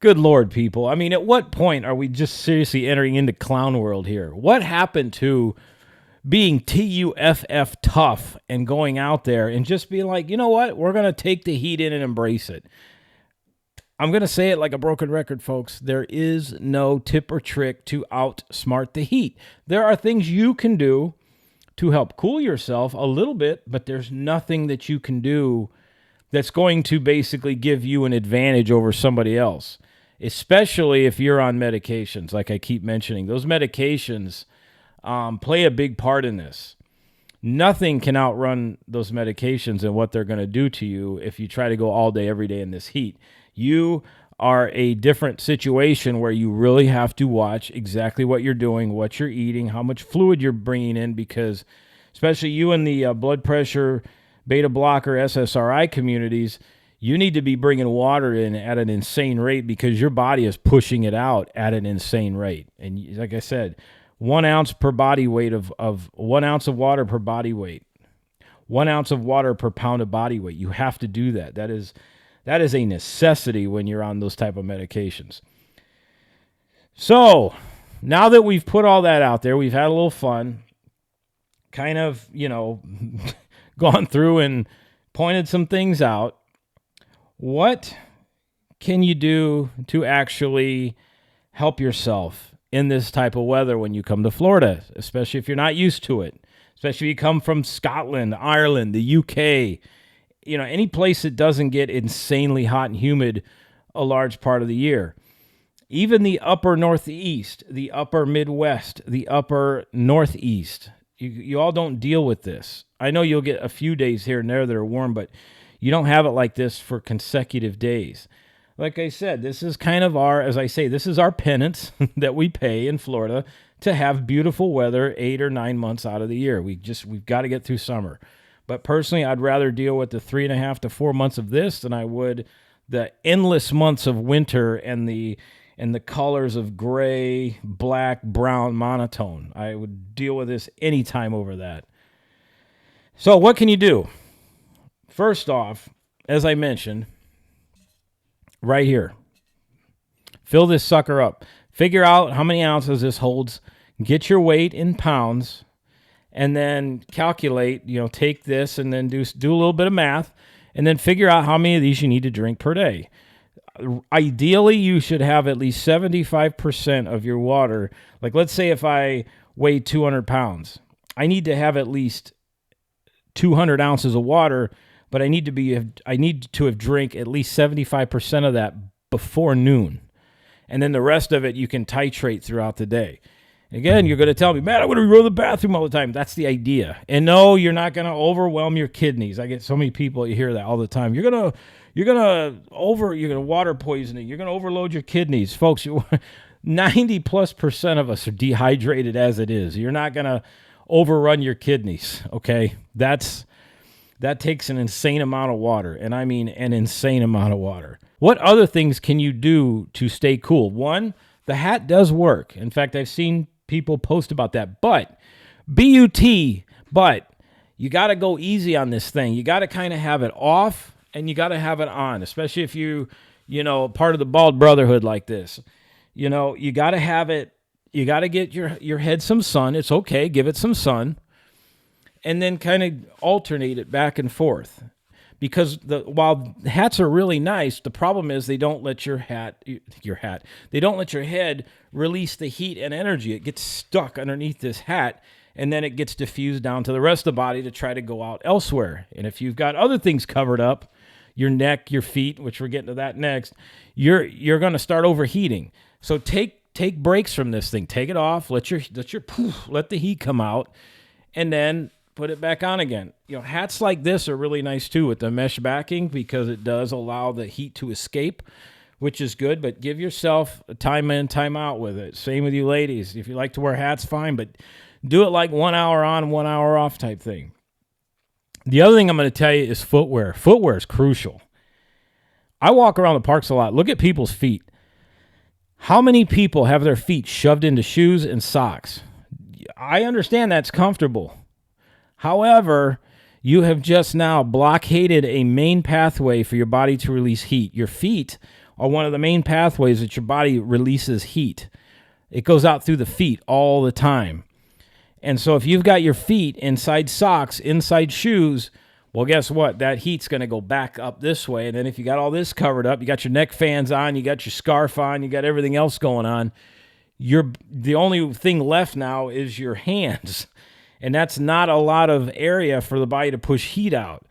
Good Lord, people. I mean, at what point are we just seriously entering into clown world here? What happened to being TUFF tough and going out there and just being like, you know what? We're going to take the heat in and embrace it. I'm going to say it like a broken record, folks. There is no tip or trick to outsmart the heat. There are things you can do to help cool yourself a little bit, but there's nothing that you can do that's going to basically give you an advantage over somebody else, especially if you're on medications, like I keep mentioning. Those medications play a big part in this. Nothing can outrun those medications and what they're going to do to you if you try to go all day, every day in this heat. You are a different situation where you really have to watch exactly what you're doing, what you're eating, how much fluid you're bringing in, because especially you in the blood pressure, beta blocker, SSRI communities, you need to be bringing water in at an insane rate because your body is pushing it out at an insane rate. And like I said, 1 ounce per body weight of 1 ounce of water per body weight, 1 ounce of water per pound of body weight. You have to do that. That is a necessity when you're on those type of medications. So now that we've put all that out there, we've had a little fun, kind of, gone through and pointed some things out. What can you do to actually help yourself in this type of weather when you come to Florida, especially if you're not used to it, especially if you come from Scotland, Ireland, the UK, any place that doesn't get insanely hot and humid a large part of the year. Even the upper Northeast, the upper Midwest, the upper Northeast, you all don't deal with this. I know you'll get a few days here and there that are warm, but you don't have it like this for consecutive days. Like I said, this is kind of this is our penance that we pay in Florida to have beautiful weather 8 or 9 months out of the year. We've got to get through summer. But personally, I'd rather deal with the 3.5 to 4 months of this than I would the endless months of winter and the colors of gray, black, brown, monotone. I would deal with this anytime over that. So what can you do? First off, as I mentioned, right here, fill this sucker up. Figure out how many ounces this holds. Get your weight in pounds. And then calculate, take this and then do a little bit of math and then figure out how many of these you need to drink per day. Ideally, you should have at least 75% of your water. Like, let's say if I weigh 200 pounds, I need to have at least 200 ounces of water, but I need to have drank at least 75% of that before noon. And then the rest of it you can titrate throughout the day. Again, you're going to tell me, man, I'm going to go to the bathroom all the time. That's the idea. And no, you're not going to overwhelm your kidneys. I get so many people, you hear that all the time. You're going to water poisoning. You're going to overload your kidneys. Folks, 90+% of us are dehydrated as it is. You're not going to overrun your kidneys, okay? That takes an insane amount of water, and I mean an insane amount of water. What other things can you do to stay cool? One, the hat does work. In fact, I've seen people post about that, but you got to go easy on this thing. You got to kind of have it off and you got to have it on, especially if you part of the bald brotherhood like this. You got to have it. You got to get your head some sun. It's okay. Give it some sun and then kind of alternate it back and forth. Because while hats are really nice, the problem is they don't let they don't let your head release the heat and energy. It gets stuck underneath this hat, and then it gets diffused down to the rest of the body to try to go out elsewhere. And if you've got other things covered up, your neck, your feet, which we're getting to that next, you're going to start overheating. So take breaks from this thing. Take it off. Let the heat come out, and then put it back on again. Hats like this are really nice too with the mesh backing because it does allow the heat to escape which is good, but give yourself a time in, time out with it. Same with you ladies. If you like to wear hats, fine, but do it like 1 hour on, 1 hour off type thing. The other thing I'm going to tell you is footwear. Footwear is crucial. I walk around the parks a lot. Look at people's feet. How many people have their feet shoved into shoes and socks? I understand that's comfortable. However, you have just now blockaded a main pathway for your body to release heat. Your feet are one of the main pathways that your body releases heat. It goes out through the feet all the time. And so if you've got your feet inside socks, inside shoes, well, guess what? That heat's going to go back up this way. And then if you got all this covered up, you got your neck fans on, you got your scarf on, you got everything else going on, the only thing left now is your hands. And that's not a lot of area for the body to push heat out.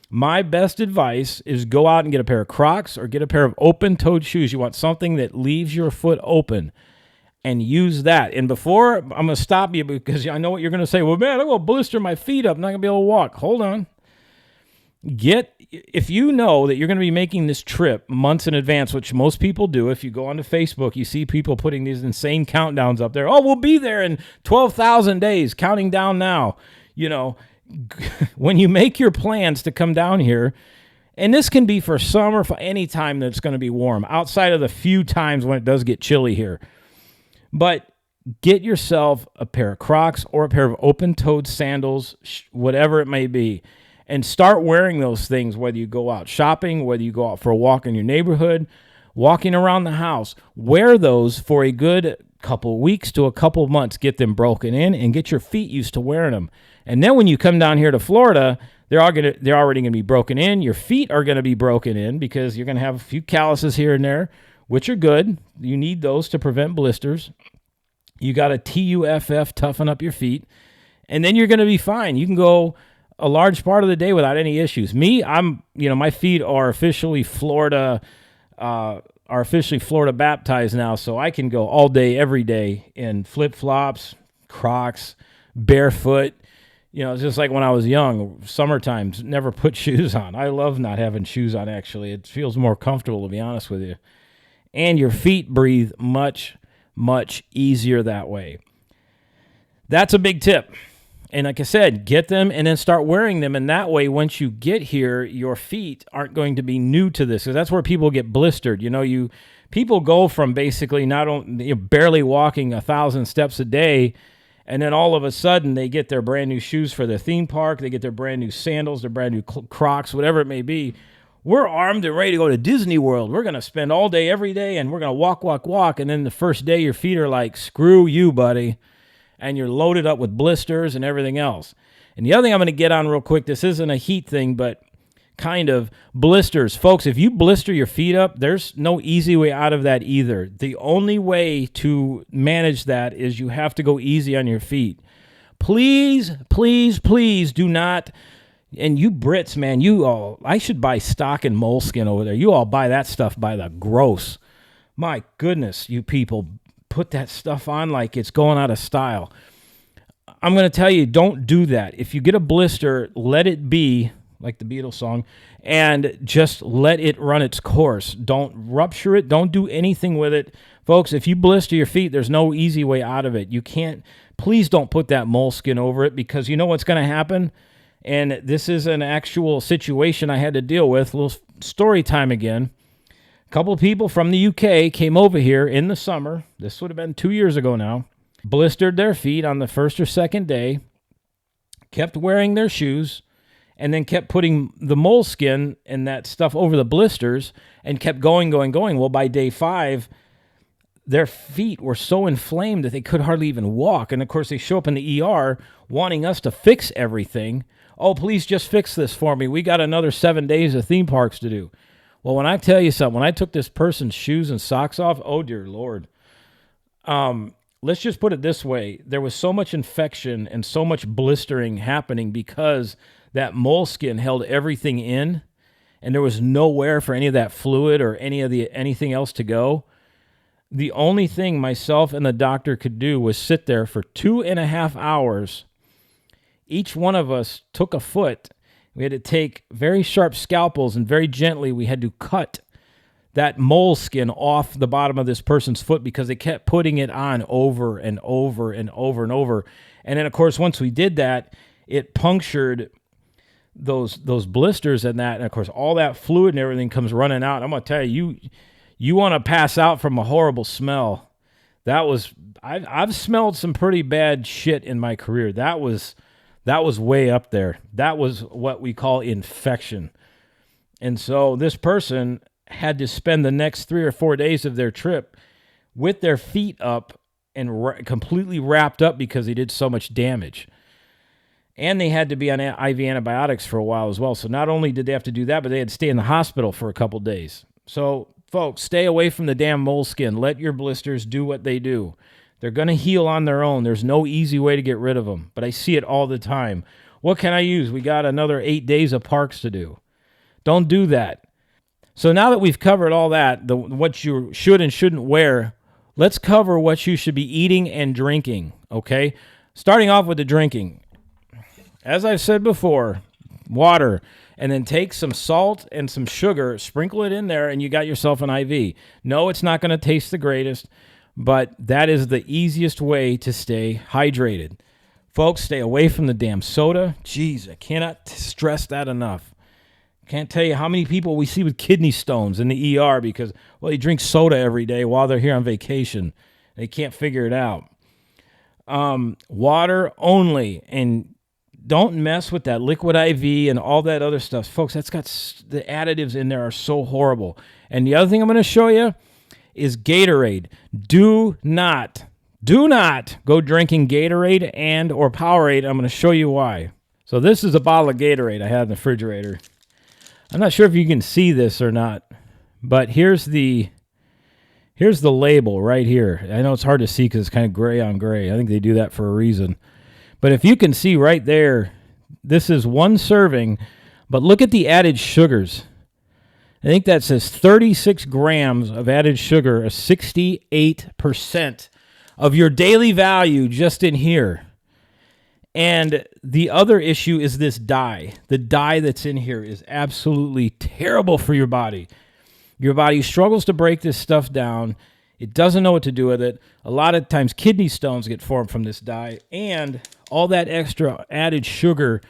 My best advice is go out and get a pair of Crocs or get a pair of open-toed shoes. You want something that leaves your foot open. And use that. And before, I'm going to stop you because I know what you're going to say. Well, man, I'm going to blister my feet up. I'm not going to be able to walk. Hold on. If you know that you're going to be making this trip months in advance, which most people do, if you go onto Facebook, you see people putting these insane countdowns up there. Oh, we'll be there in 12,000 days, counting down now. You know, when you make your plans to come down here, and this can be for summer, for any time that's going to be warm, outside of the few times when it does get chilly here. But get yourself a pair of Crocs or a pair of open-toed sandals, whatever it may be, and start wearing those things, whether you go out shopping, whether you go out for a walk in your neighborhood, walking around the house. Wear those for a good couple weeks to a couple months. Get them broken in and get your feet used to wearing them. And then when you come down here to Florida, they're already going to be broken in. Your feet are going to be broken in because you're going to have a few calluses here and there, which are good. You need those to prevent blisters. You got to TUFF, toughen up your feet, and then you're going to be fine. You can go a large part of the day without any issues. Me, my feet are officially Florida baptized now, so I can go all day, every day in flip-flops, Crocs, barefoot. You know, it's just like when I was young, summertime, never put shoes on. I love not having shoes on, actually. It feels more comfortable, to be honest with you. And your feet breathe much easier that way. That's a big tip. And like I said, get them and then start wearing them. And that way, once you get here, your feet aren't going to be new to this. Because that's where people get blistered. You know, people go from basically barely walking 1,000 steps a day, and then all of a sudden they get their brand new shoes for their theme park. They get their brand new sandals, their brand new Crocs, whatever it may be. We're armed and ready to go to Disney World. We're going to spend all day, every day, and we're going to walk. And then the first day, your feet are like, screw you, buddy. And you're loaded up with blisters and everything else. And the other thing I'm going to get on real quick, this isn't a heat thing, but kind of blisters. Folks, if you blister your feet up, there's no easy way out of that either. The only way to manage that is you have to go easy on your feet. Please do not... And you Brits, man, I should buy stock in moleskin over there. You all buy that stuff by the gross. My goodness, you people put that stuff on like it's going out of style. I'm going to tell you, don't do that. If you get a blister, let it be, like the Beatles song, and just let it run its course. Don't rupture it. Don't do anything with it. Folks, if you blister your feet, there's no easy way out of it. You can't, please don't put that moleskin over it, because you know what's going to happen? And this is an actual situation I had to deal with. A little story time again. A couple of people from the UK came over here in the summer. This would have been 2 years ago now. Blistered their feet on the first or second day. Kept wearing their shoes. And then kept putting the moleskin and that stuff over the blisters. And kept going. Well, by day 5, their feet were so inflamed that they could hardly even walk. And, of course, they show up in the ER wanting us to fix everything. Oh, please just fix this for me. We got another 7 days of theme parks to do. Well, when I tell you something, when I took this person's shoes and socks off, oh, dear Lord. Let's just put it this way. There was so much infection and so much blistering happening because that moleskin held everything in, and there was nowhere for any of that fluid or anything else to go. The only thing myself and the doctor could do was sit there for 2.5 hours. Each one of us took a foot. We had to take very sharp scalpels, and very gently we had to cut that moleskin off the bottom of this person's foot because they kept putting it on over and over and over and over. And then, of course, once we did that, it punctured those blisters and that. And, of course, all that fluid and everything comes running out. I'm going to tell you, you want to pass out from a horrible smell. I've smelled some pretty bad shit in my career. That was way up there. That was what we call infection. And so this person had to spend the next 3 or 4 days of their trip with their feet up and completely wrapped up because they did so much damage. And they had to be on IV antibiotics for a while as well. So not only did they have to do that, but they had to stay in the hospital for a couple days. So, folks, stay away from the damn moleskin. Let your blisters do what they do. They're going to heal on their own. There's no easy way to get rid of them. But I see it all the time. What can I use? We got another 8 days of parks to do. Don't do that. So now that we've covered all that, what you should and shouldn't wear, let's cover what you should be eating and drinking, okay? Starting off with the drinking. As I've said before, water, and then take some salt and some sugar, sprinkle it in there, and you got yourself an IV. No, it's not going to taste the greatest, but that is the easiest way to stay hydrated. Folks, stay away from the damn soda. Jeez, I cannot stress that enough. Can't tell you how many people we see with kidney stones in the ER because, well, they drink soda every day while they're here on vacation. They can't figure it out. Water only, and don't mess with that liquid IV and all that other stuff. Folks, that's got the additives in there are so horrible. And the other thing I'm going to show you is Gatorade. Do not go drinking Gatorade and or Powerade. I'm going to show you why. So this is a bottle of Gatorade I had in the refrigerator. I'm not sure if you can see this or not, but here's the label right here. I know it's hard to see because it's kind of gray on gray. I think they do that for a reason. But if you can see right there, this is 1 serving, but look at the added sugars. I think that says 36 grams of added sugar, a 68% of your daily value just in here. And the other issue is this dye. The dye that's in here is absolutely terrible for your body. Your body struggles to break this stuff down. It doesn't know what to do with it. A lot of times kidney stones get formed from this dye, and all that extra added sugar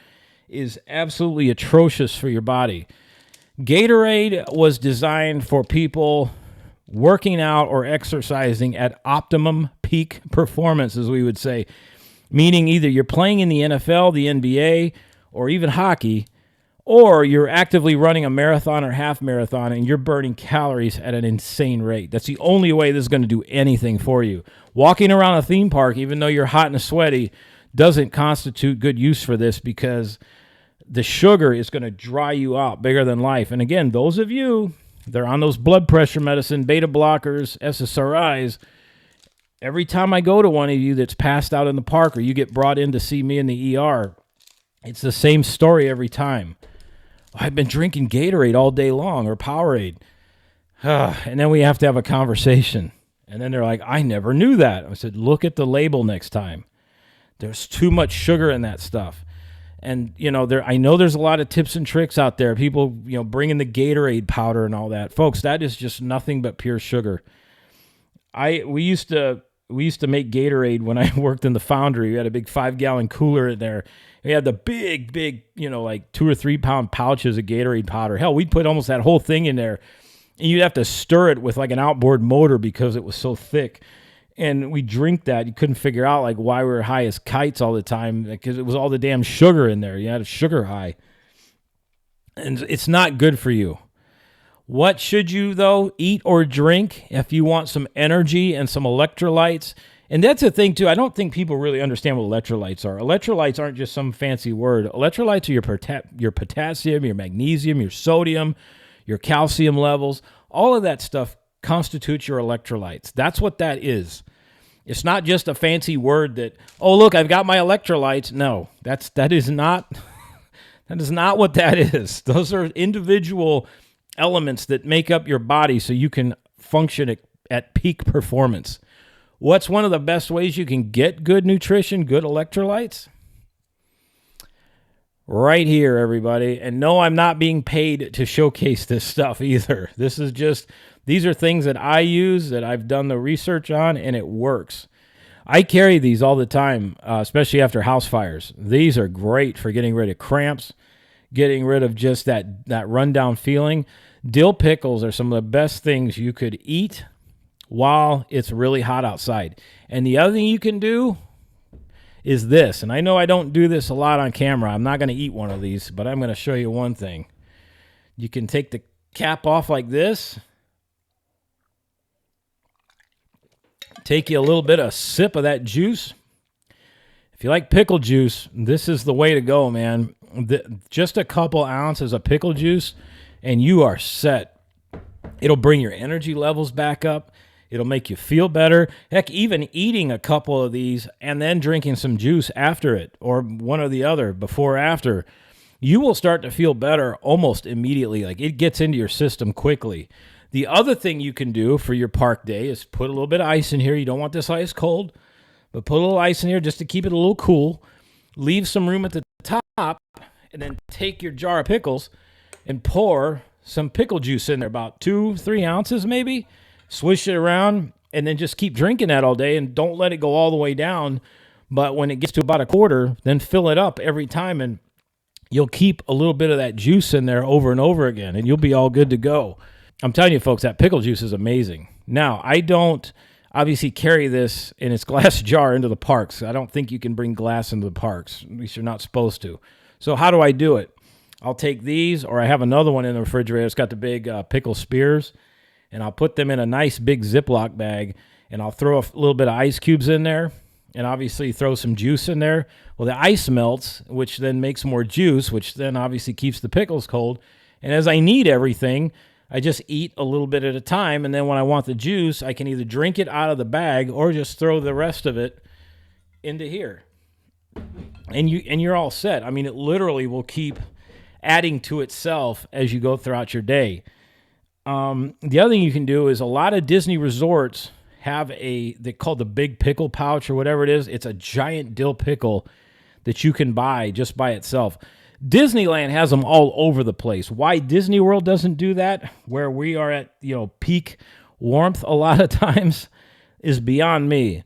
is absolutely atrocious for your body. Gatorade was designed for people working out or exercising at optimum peak performance, as we would say. Meaning either you're playing in the NFL, the NBA, or even hockey, or you're actively running a marathon or half marathon and you're burning calories at an insane rate. That's the only way this is going to do anything for you. Walking around a theme park, even though you're hot and sweaty, doesn't constitute good use for this because the sugar is going to dry you out bigger than life. And again, those of you that are on those blood pressure medicine, beta blockers, SSRIs, every time I go to one of you that's passed out in the park or you get brought in to see me in the ER, it's the same story every time. I've been drinking Gatorade all day long or Powerade. And then we have to have a conversation. And then they're like, I never knew that. I said, look at the label next time. There's too much sugar in that stuff. And, you know, I know there's a lot of tips and tricks out there. People, you know, bringing the Gatorade powder and all that. Folks, that is just nothing but pure sugar. We used to make Gatorade when I worked in the foundry. We had a big 5-gallon cooler in there. We had the big, you know, like 2 or 3 pound pouches of Gatorade powder. Hell, we'd put almost that whole thing in there. And you'd have to stir it with like an outboard motor because it was so thick. And we drink that. You couldn't figure out like why we were high as kites all the time because it was all the damn sugar in there. You had a sugar high. And it's not good for you. What should you, though, eat or drink if you want some energy and some electrolytes? And that's the thing, too. I don't think people really understand what electrolytes are. Electrolytes aren't just some fancy word. Electrolytes are your potassium, your magnesium, your sodium, your calcium levels. All of that stuff constitutes your electrolytes. That's what that is. It's not just a fancy word that, oh, look, I've got my electrolytes. No, that is not what that is. Those are individual elements that make up your body so you can function at peak performance. What's one of the best ways you can get good nutrition, good electrolytes? Right here, everybody. And no, I'm not being paid to showcase this stuff either. This is just These are things that I use, that I've done the research on, and it works. I carry these all the time, especially after house fires. These are great for getting rid of cramps, getting rid of just that rundown feeling. Dill pickles are some of the best things you could eat while it's really hot outside. And the other thing you can do is this, and I know I don't do this a lot on camera. I'm not going to eat one of these, but I'm going to show you one thing. You can take the cap off like this. Take you a little bit of sip of that juice. If you like pickle juice, this is the way to go, man. Just a couple ounces of pickle juice, and you are set. It'll bring your energy levels back up. It'll make you feel better. Heck, even eating a couple of these and then drinking some juice after it, or one or the other, before or after, you will start to feel better almost immediately. Like, it gets into your system quickly. The other thing you can do for your park day is put a little bit of ice in here. You don't want this ice cold, but put a little ice in here just to keep it a little cool. Leave some room at the top, and then take your jar of pickles and pour some pickle juice in there, about 2-3 ounces maybe. Swish it around, and then just keep drinking that all day, and don't let it go all the way down. But when it gets to about a quarter, then fill it up every time, and you'll keep a little bit of that juice in there over and over again, and you'll be all good to go. I'm telling you, folks, that pickle juice is amazing. Now, I don't obviously carry this in its glass jar into the parks. I don't think you can bring glass into the parks. At least you're not supposed to. So how do I do it? I'll take these, or I have another one in the refrigerator. It's got the big pickle spears, and I'll put them in a nice big Ziploc bag, and I'll throw a little bit of ice cubes in there, and obviously throw some juice in there. Well, the ice melts, which then makes more juice, which then obviously keeps the pickles cold. And as I need everything, I just eat a little bit at a time, and then when I want the juice, I can either drink it out of the bag or just throw the rest of it into here. And you're all set. I mean, it literally will keep adding to itself as you go throughout your day. The other thing you can do is, a lot of Disney resorts have they call the big pickle pouch or whatever it is. It's a giant dill pickle that you can buy just by itself. Disneyland has them all over the place. Why Disney World doesn't do that, where we are at, peak warmth a lot of times, is beyond me.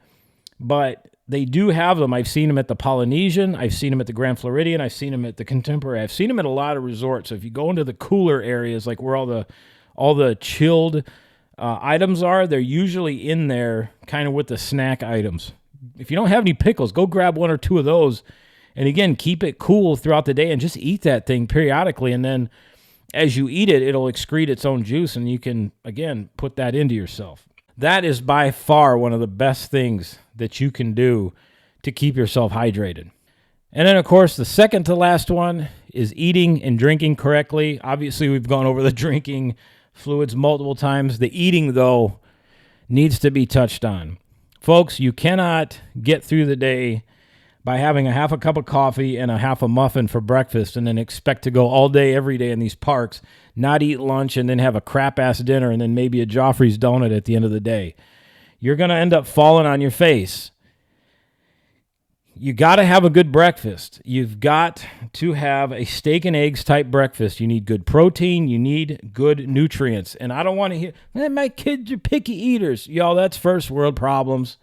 But they do have them. I've seen them at the Polynesian. I've seen them at the Grand Floridian. I've seen them at the Contemporary. I've seen them at a lot of resorts. So if you go into the cooler areas, like where all the chilled items are, they're usually in there kind of with the snack items. If you don't have any pickles, go grab one or two of those. And again, keep it cool throughout the day and just eat that thing periodically. And then as you eat it, it'll excrete its own juice, and you can, again, put that into yourself. That is by far one of the best things that you can do to keep yourself hydrated. And then, of course, the second to last one is eating and drinking correctly. Obviously, we've gone over the drinking fluids multiple times. The eating, though, needs to be touched on. Folks, you cannot get through the day by having a half a cup of coffee and a half a muffin for breakfast and then expect to go all day, every day in these parks, not eat lunch, and then have a crap-ass dinner and then maybe a Joffrey's donut at the end of the day. You're going to end up falling on your face. You got to have a good breakfast. You've got to have a steak and eggs type breakfast. You need good protein. You need good nutrients. And I don't want to hear, my kids are picky eaters. Y'all, that's first world problems.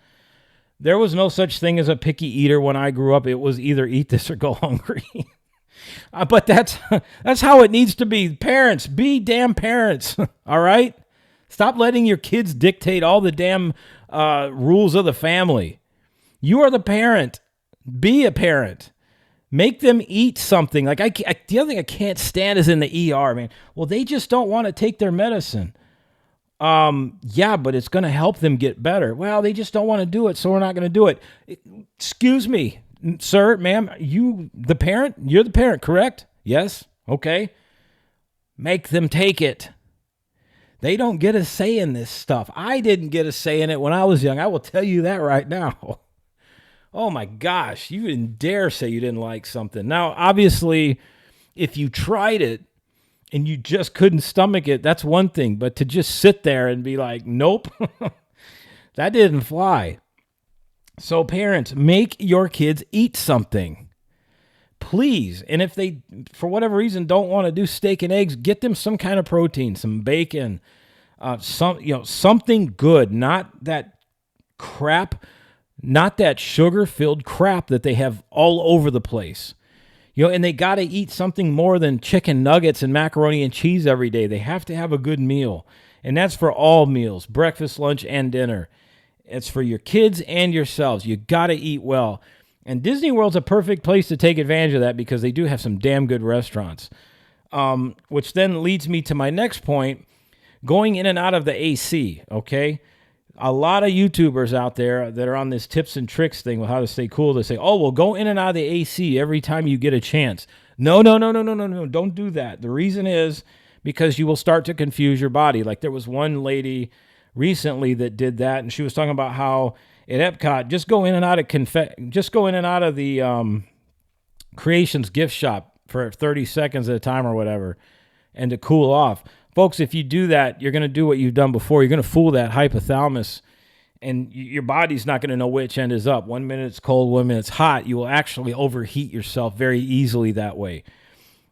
There was no such thing as a picky eater when I grew up. It was either eat this or go hungry. But that's how it needs to be. Parents, be damn parents, all right? Stop letting your kids dictate all the damn rules of the family. You are the parent. Be a parent. Make them eat something. Like the other thing I can't stand is in the ER, man. Well, they just don't want to take their medicine. Yeah, but it's going to help them get better. Well, they just don't want to do it, so we're not going to do it. Excuse me, sir, ma'am, you're the parent, correct? Yes? Okay. Make them take it. They don't get a say in this stuff. I didn't get a say in it when I was young. I will tell you that right now. Oh my gosh, you didn't dare say you didn't like something. Now, obviously, if you tried it, and you just couldn't stomach it, that's one thing. But to just sit there and be like, nope, that didn't fly. So parents, make your kids eat something. Please. And if they, for whatever reason, don't want to do steak and eggs, get them some kind of protein, some bacon, Something good, not that crap, not that sugar-filled crap that they have all over the place. And they got to eat something more than chicken nuggets and macaroni and cheese every day. They have to have a good meal. And that's for all meals, breakfast, lunch, and dinner. It's for your kids and yourselves. You got to eat well. And Disney World's a perfect place to take advantage of that because they do have some damn good restaurants. Which then leads me to my next point, going in and out of the AC, okay? A lot of YouTubers out there that are on this tips and tricks thing with how to stay cool, they say, oh, well, go in and out of the AC every time you get a chance. No, don't do that. The reason is because you will start to confuse your body. Like there was one lady recently that did that, and she was talking about how at Epcot, just go in and out of the Creations gift shop for 30 seconds at a time or whatever, and to cool off. Folks, if you do that, you're going to do what you've done before. You're going to fool that hypothalamus, and your body's not going to know which end is up. 1 minute it's cold, 1 minute it's hot. You will actually overheat yourself very easily that way.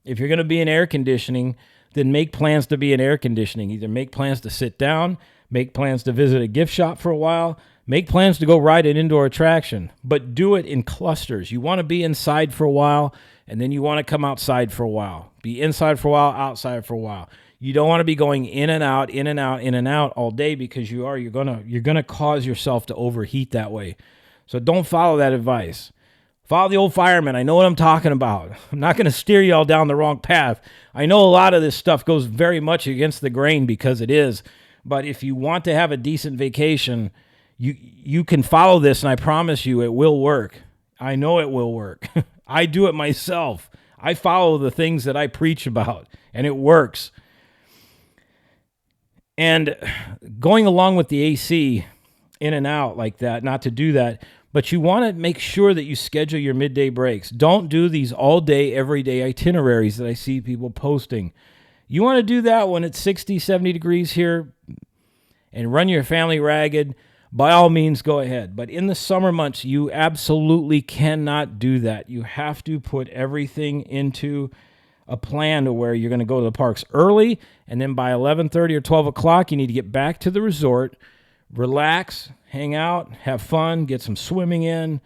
If you're going to be in air conditioning, then make plans to be in air conditioning. Either make plans to sit down, make plans to visit a gift shop for a while, make plans to go ride an indoor attraction, but do it in clusters. You want to be inside for a while, and then you want to come outside for a while. Be inside for a while, outside for a while. You don't want to be going in and out, in and out, in and out all day because you're gonna cause yourself to overheat that way. So don't follow that advice. Follow the old fireman. I know what I'm talking about. I'm not going to steer y'all down the wrong path. I know a lot of this stuff goes very much against the grain because it is. But if you want to have a decent vacation, you can follow this, and I promise you it will work. I know it will work. I do it myself. I follow the things that I preach about, and it works. And going along with the AC in and out like that, not to do that, but you want to make sure that you schedule your midday breaks. Don't do these all day, everyday itineraries that I see people posting. You want to do that when it's 60, 70 degrees here and run your family ragged, by all means, go ahead. But in the summer months, you absolutely cannot do that. You have to put everything into a plan to where you're going to go to the parks early, and then by 11:30 or 12 o'clock, you need to get back to the resort, relax, hang out, have fun, get some swimming in,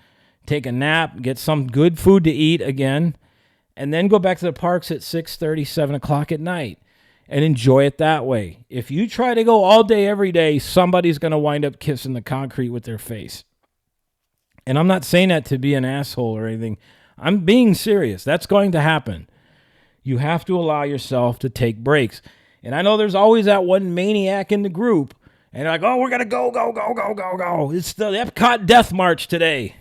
take a nap, get some good food to eat again, and then go back to the parks at 6:30, 7 o'clock at night and enjoy it that way. If you try to go all day, every day, somebody's going to wind up kissing the concrete with their face. And I'm not saying that to be an asshole or anything. I'm being serious. That's going to happen. You have to allow yourself to take breaks. And I know there's always that one maniac in the group, and they're like, oh, we're going to go. It's the Epcot Death March today.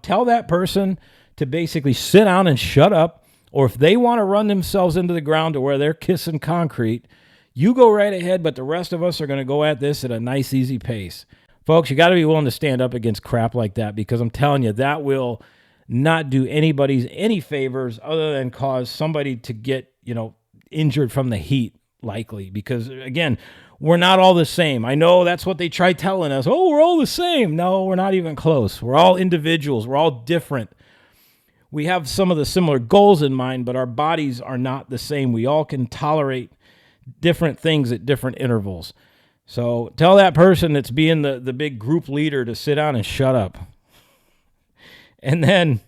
Tell that person to basically sit down and shut up, or if they want to run themselves into the ground to where they're kissing concrete, you go right ahead, but the rest of us are going to go at this at a nice, easy pace. Folks, you got to be willing to stand up against crap like that, because I'm telling you, that will not do anybody any favors other than cause somebody to get, injured from the heat, likely. Because, again, we're not all the same. I know that's what they try telling us. Oh, we're all the same. No, we're not even close. We're all individuals. We're all different. We have some of the similar goals in mind, but our bodies are not the same. We all can tolerate different things at different intervals. So tell that person that's being the big group leader to sit down and shut up. And then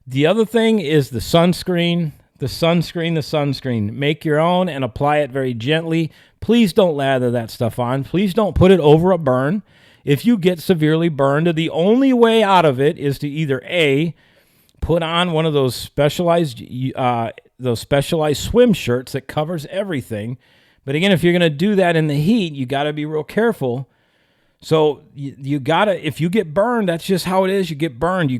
the other thing is the sunscreen. Make your own and apply it very gently. Please don't lather that stuff on. Please don't put it over a burn. If you get severely burned, the only way out of it is to either A, put on one of those specialized swim shirts that covers everything. But again, if you're going to do that in the heat, you got to be real careful. So you gotta, if you get burned, that's just how it is. You get burned.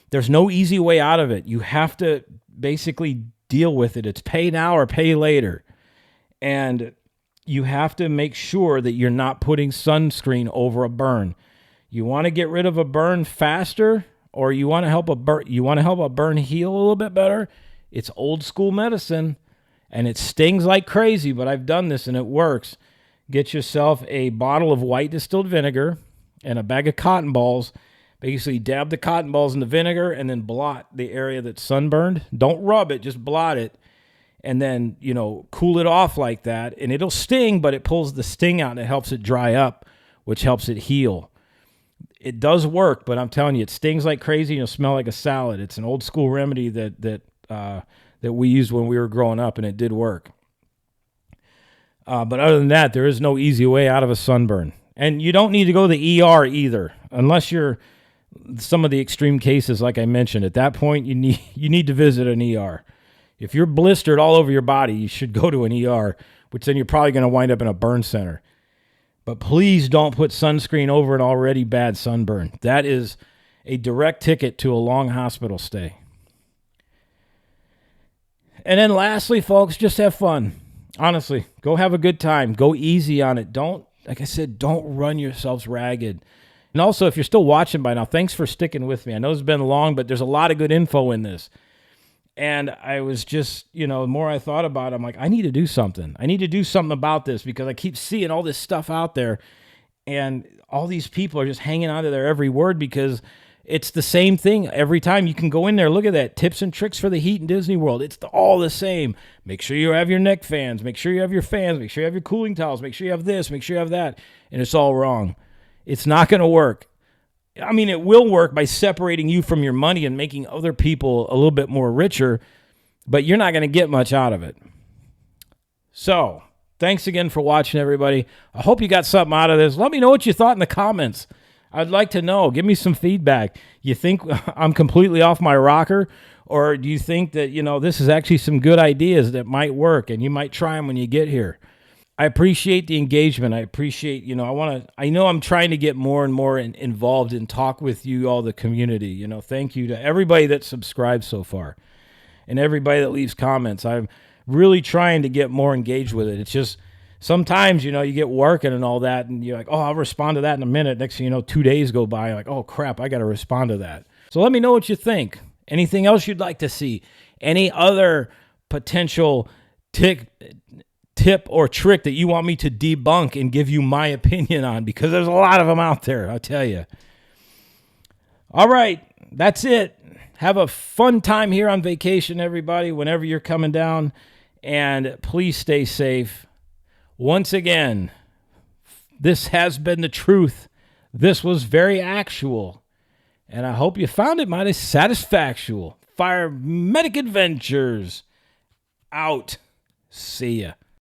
There's no easy way out of it. You have to basically deal with it. It's pay now or pay later. And you have to make sure that you're not putting sunscreen over a burn. You want to get rid of a burn faster, or you want to help a burn heal a little bit better. It's old school medicine, and it stings like crazy, but I've done this and it works. Get yourself a bottle of white distilled vinegar and a bag of cotton balls. Basically, dab the cotton balls in the vinegar and then blot the area that's sunburned. Don't rub it, just blot it. and then, cool it off like that. And it'll sting, but it pulls the sting out and it helps it dry up, which helps it heal. It does work, but I'm telling you, it stings like crazy and it'll smell like a salad. It's an old school remedy that we used when we were growing up, and it did work. But other than that, there is no easy way out of a sunburn. And you don't need to go to the ER either, unless you're some of the extreme cases like I mentioned. At that point, you need to visit an ER. If you're blistered all over your body, you should go to an ER, which then you're probably going to wind up in a burn center. But please don't put sunscreen over an already bad sunburn. That is a direct ticket to a long hospital stay. And then lastly, folks, just have fun. Honestly, go have a good time. Go easy on it. Like I said, don't run yourselves ragged. And also, if you're still watching by now, thanks for sticking with me. I know it's been long, but there's a lot of good info in this. And I was just, the more I thought about it, I'm like, I need to do something. I need to do something about this because I keep seeing all this stuff out there. And all these people are just hanging on to their every word because it's the same thing every time. You can go in there, look at that, tips and tricks for the heat in Disney World. It's all the same. Make sure you have your neck fans. Make sure you have your fans. Make sure you have your cooling towels. Make sure you have this. Make sure you have that. And it's all wrong. It's not going to work. I mean, it will work by separating you from your money and making other people a little bit more richer, but you're not going to get much out of it. So, thanks again for watching, everybody. I hope you got something out of this. Let me know what you thought in the comments. I'd like to know. Give me some feedback. You think I'm completely off my rocker, or do you think that, this is actually some good ideas that might work and you might try them when you get here? I appreciate the engagement. I appreciate, I know I'm trying to get more and more involved and talk with you all, the community. Thank you to everybody that subscribed so far and everybody that leaves comments. I'm really trying to get more engaged with it. It's just sometimes, you get working and all that, and you're like, oh, I'll respond to that in a minute. Next thing you know, 2 days go by. You're like, oh, crap, I got to respond to that. So let me know what you think. Anything else you'd like to see? Any other potential tip or trick that you want me to debunk and give you my opinion on, because there's a lot of them out there, I'll tell you. All right, that's it. Have a fun time here on vacation, everybody, whenever you're coming down, and please stay safe. Once again, this has been the truth. This was very actual, and I hope you found it mighty satisfactual. Firemedic Adventures out. See ya.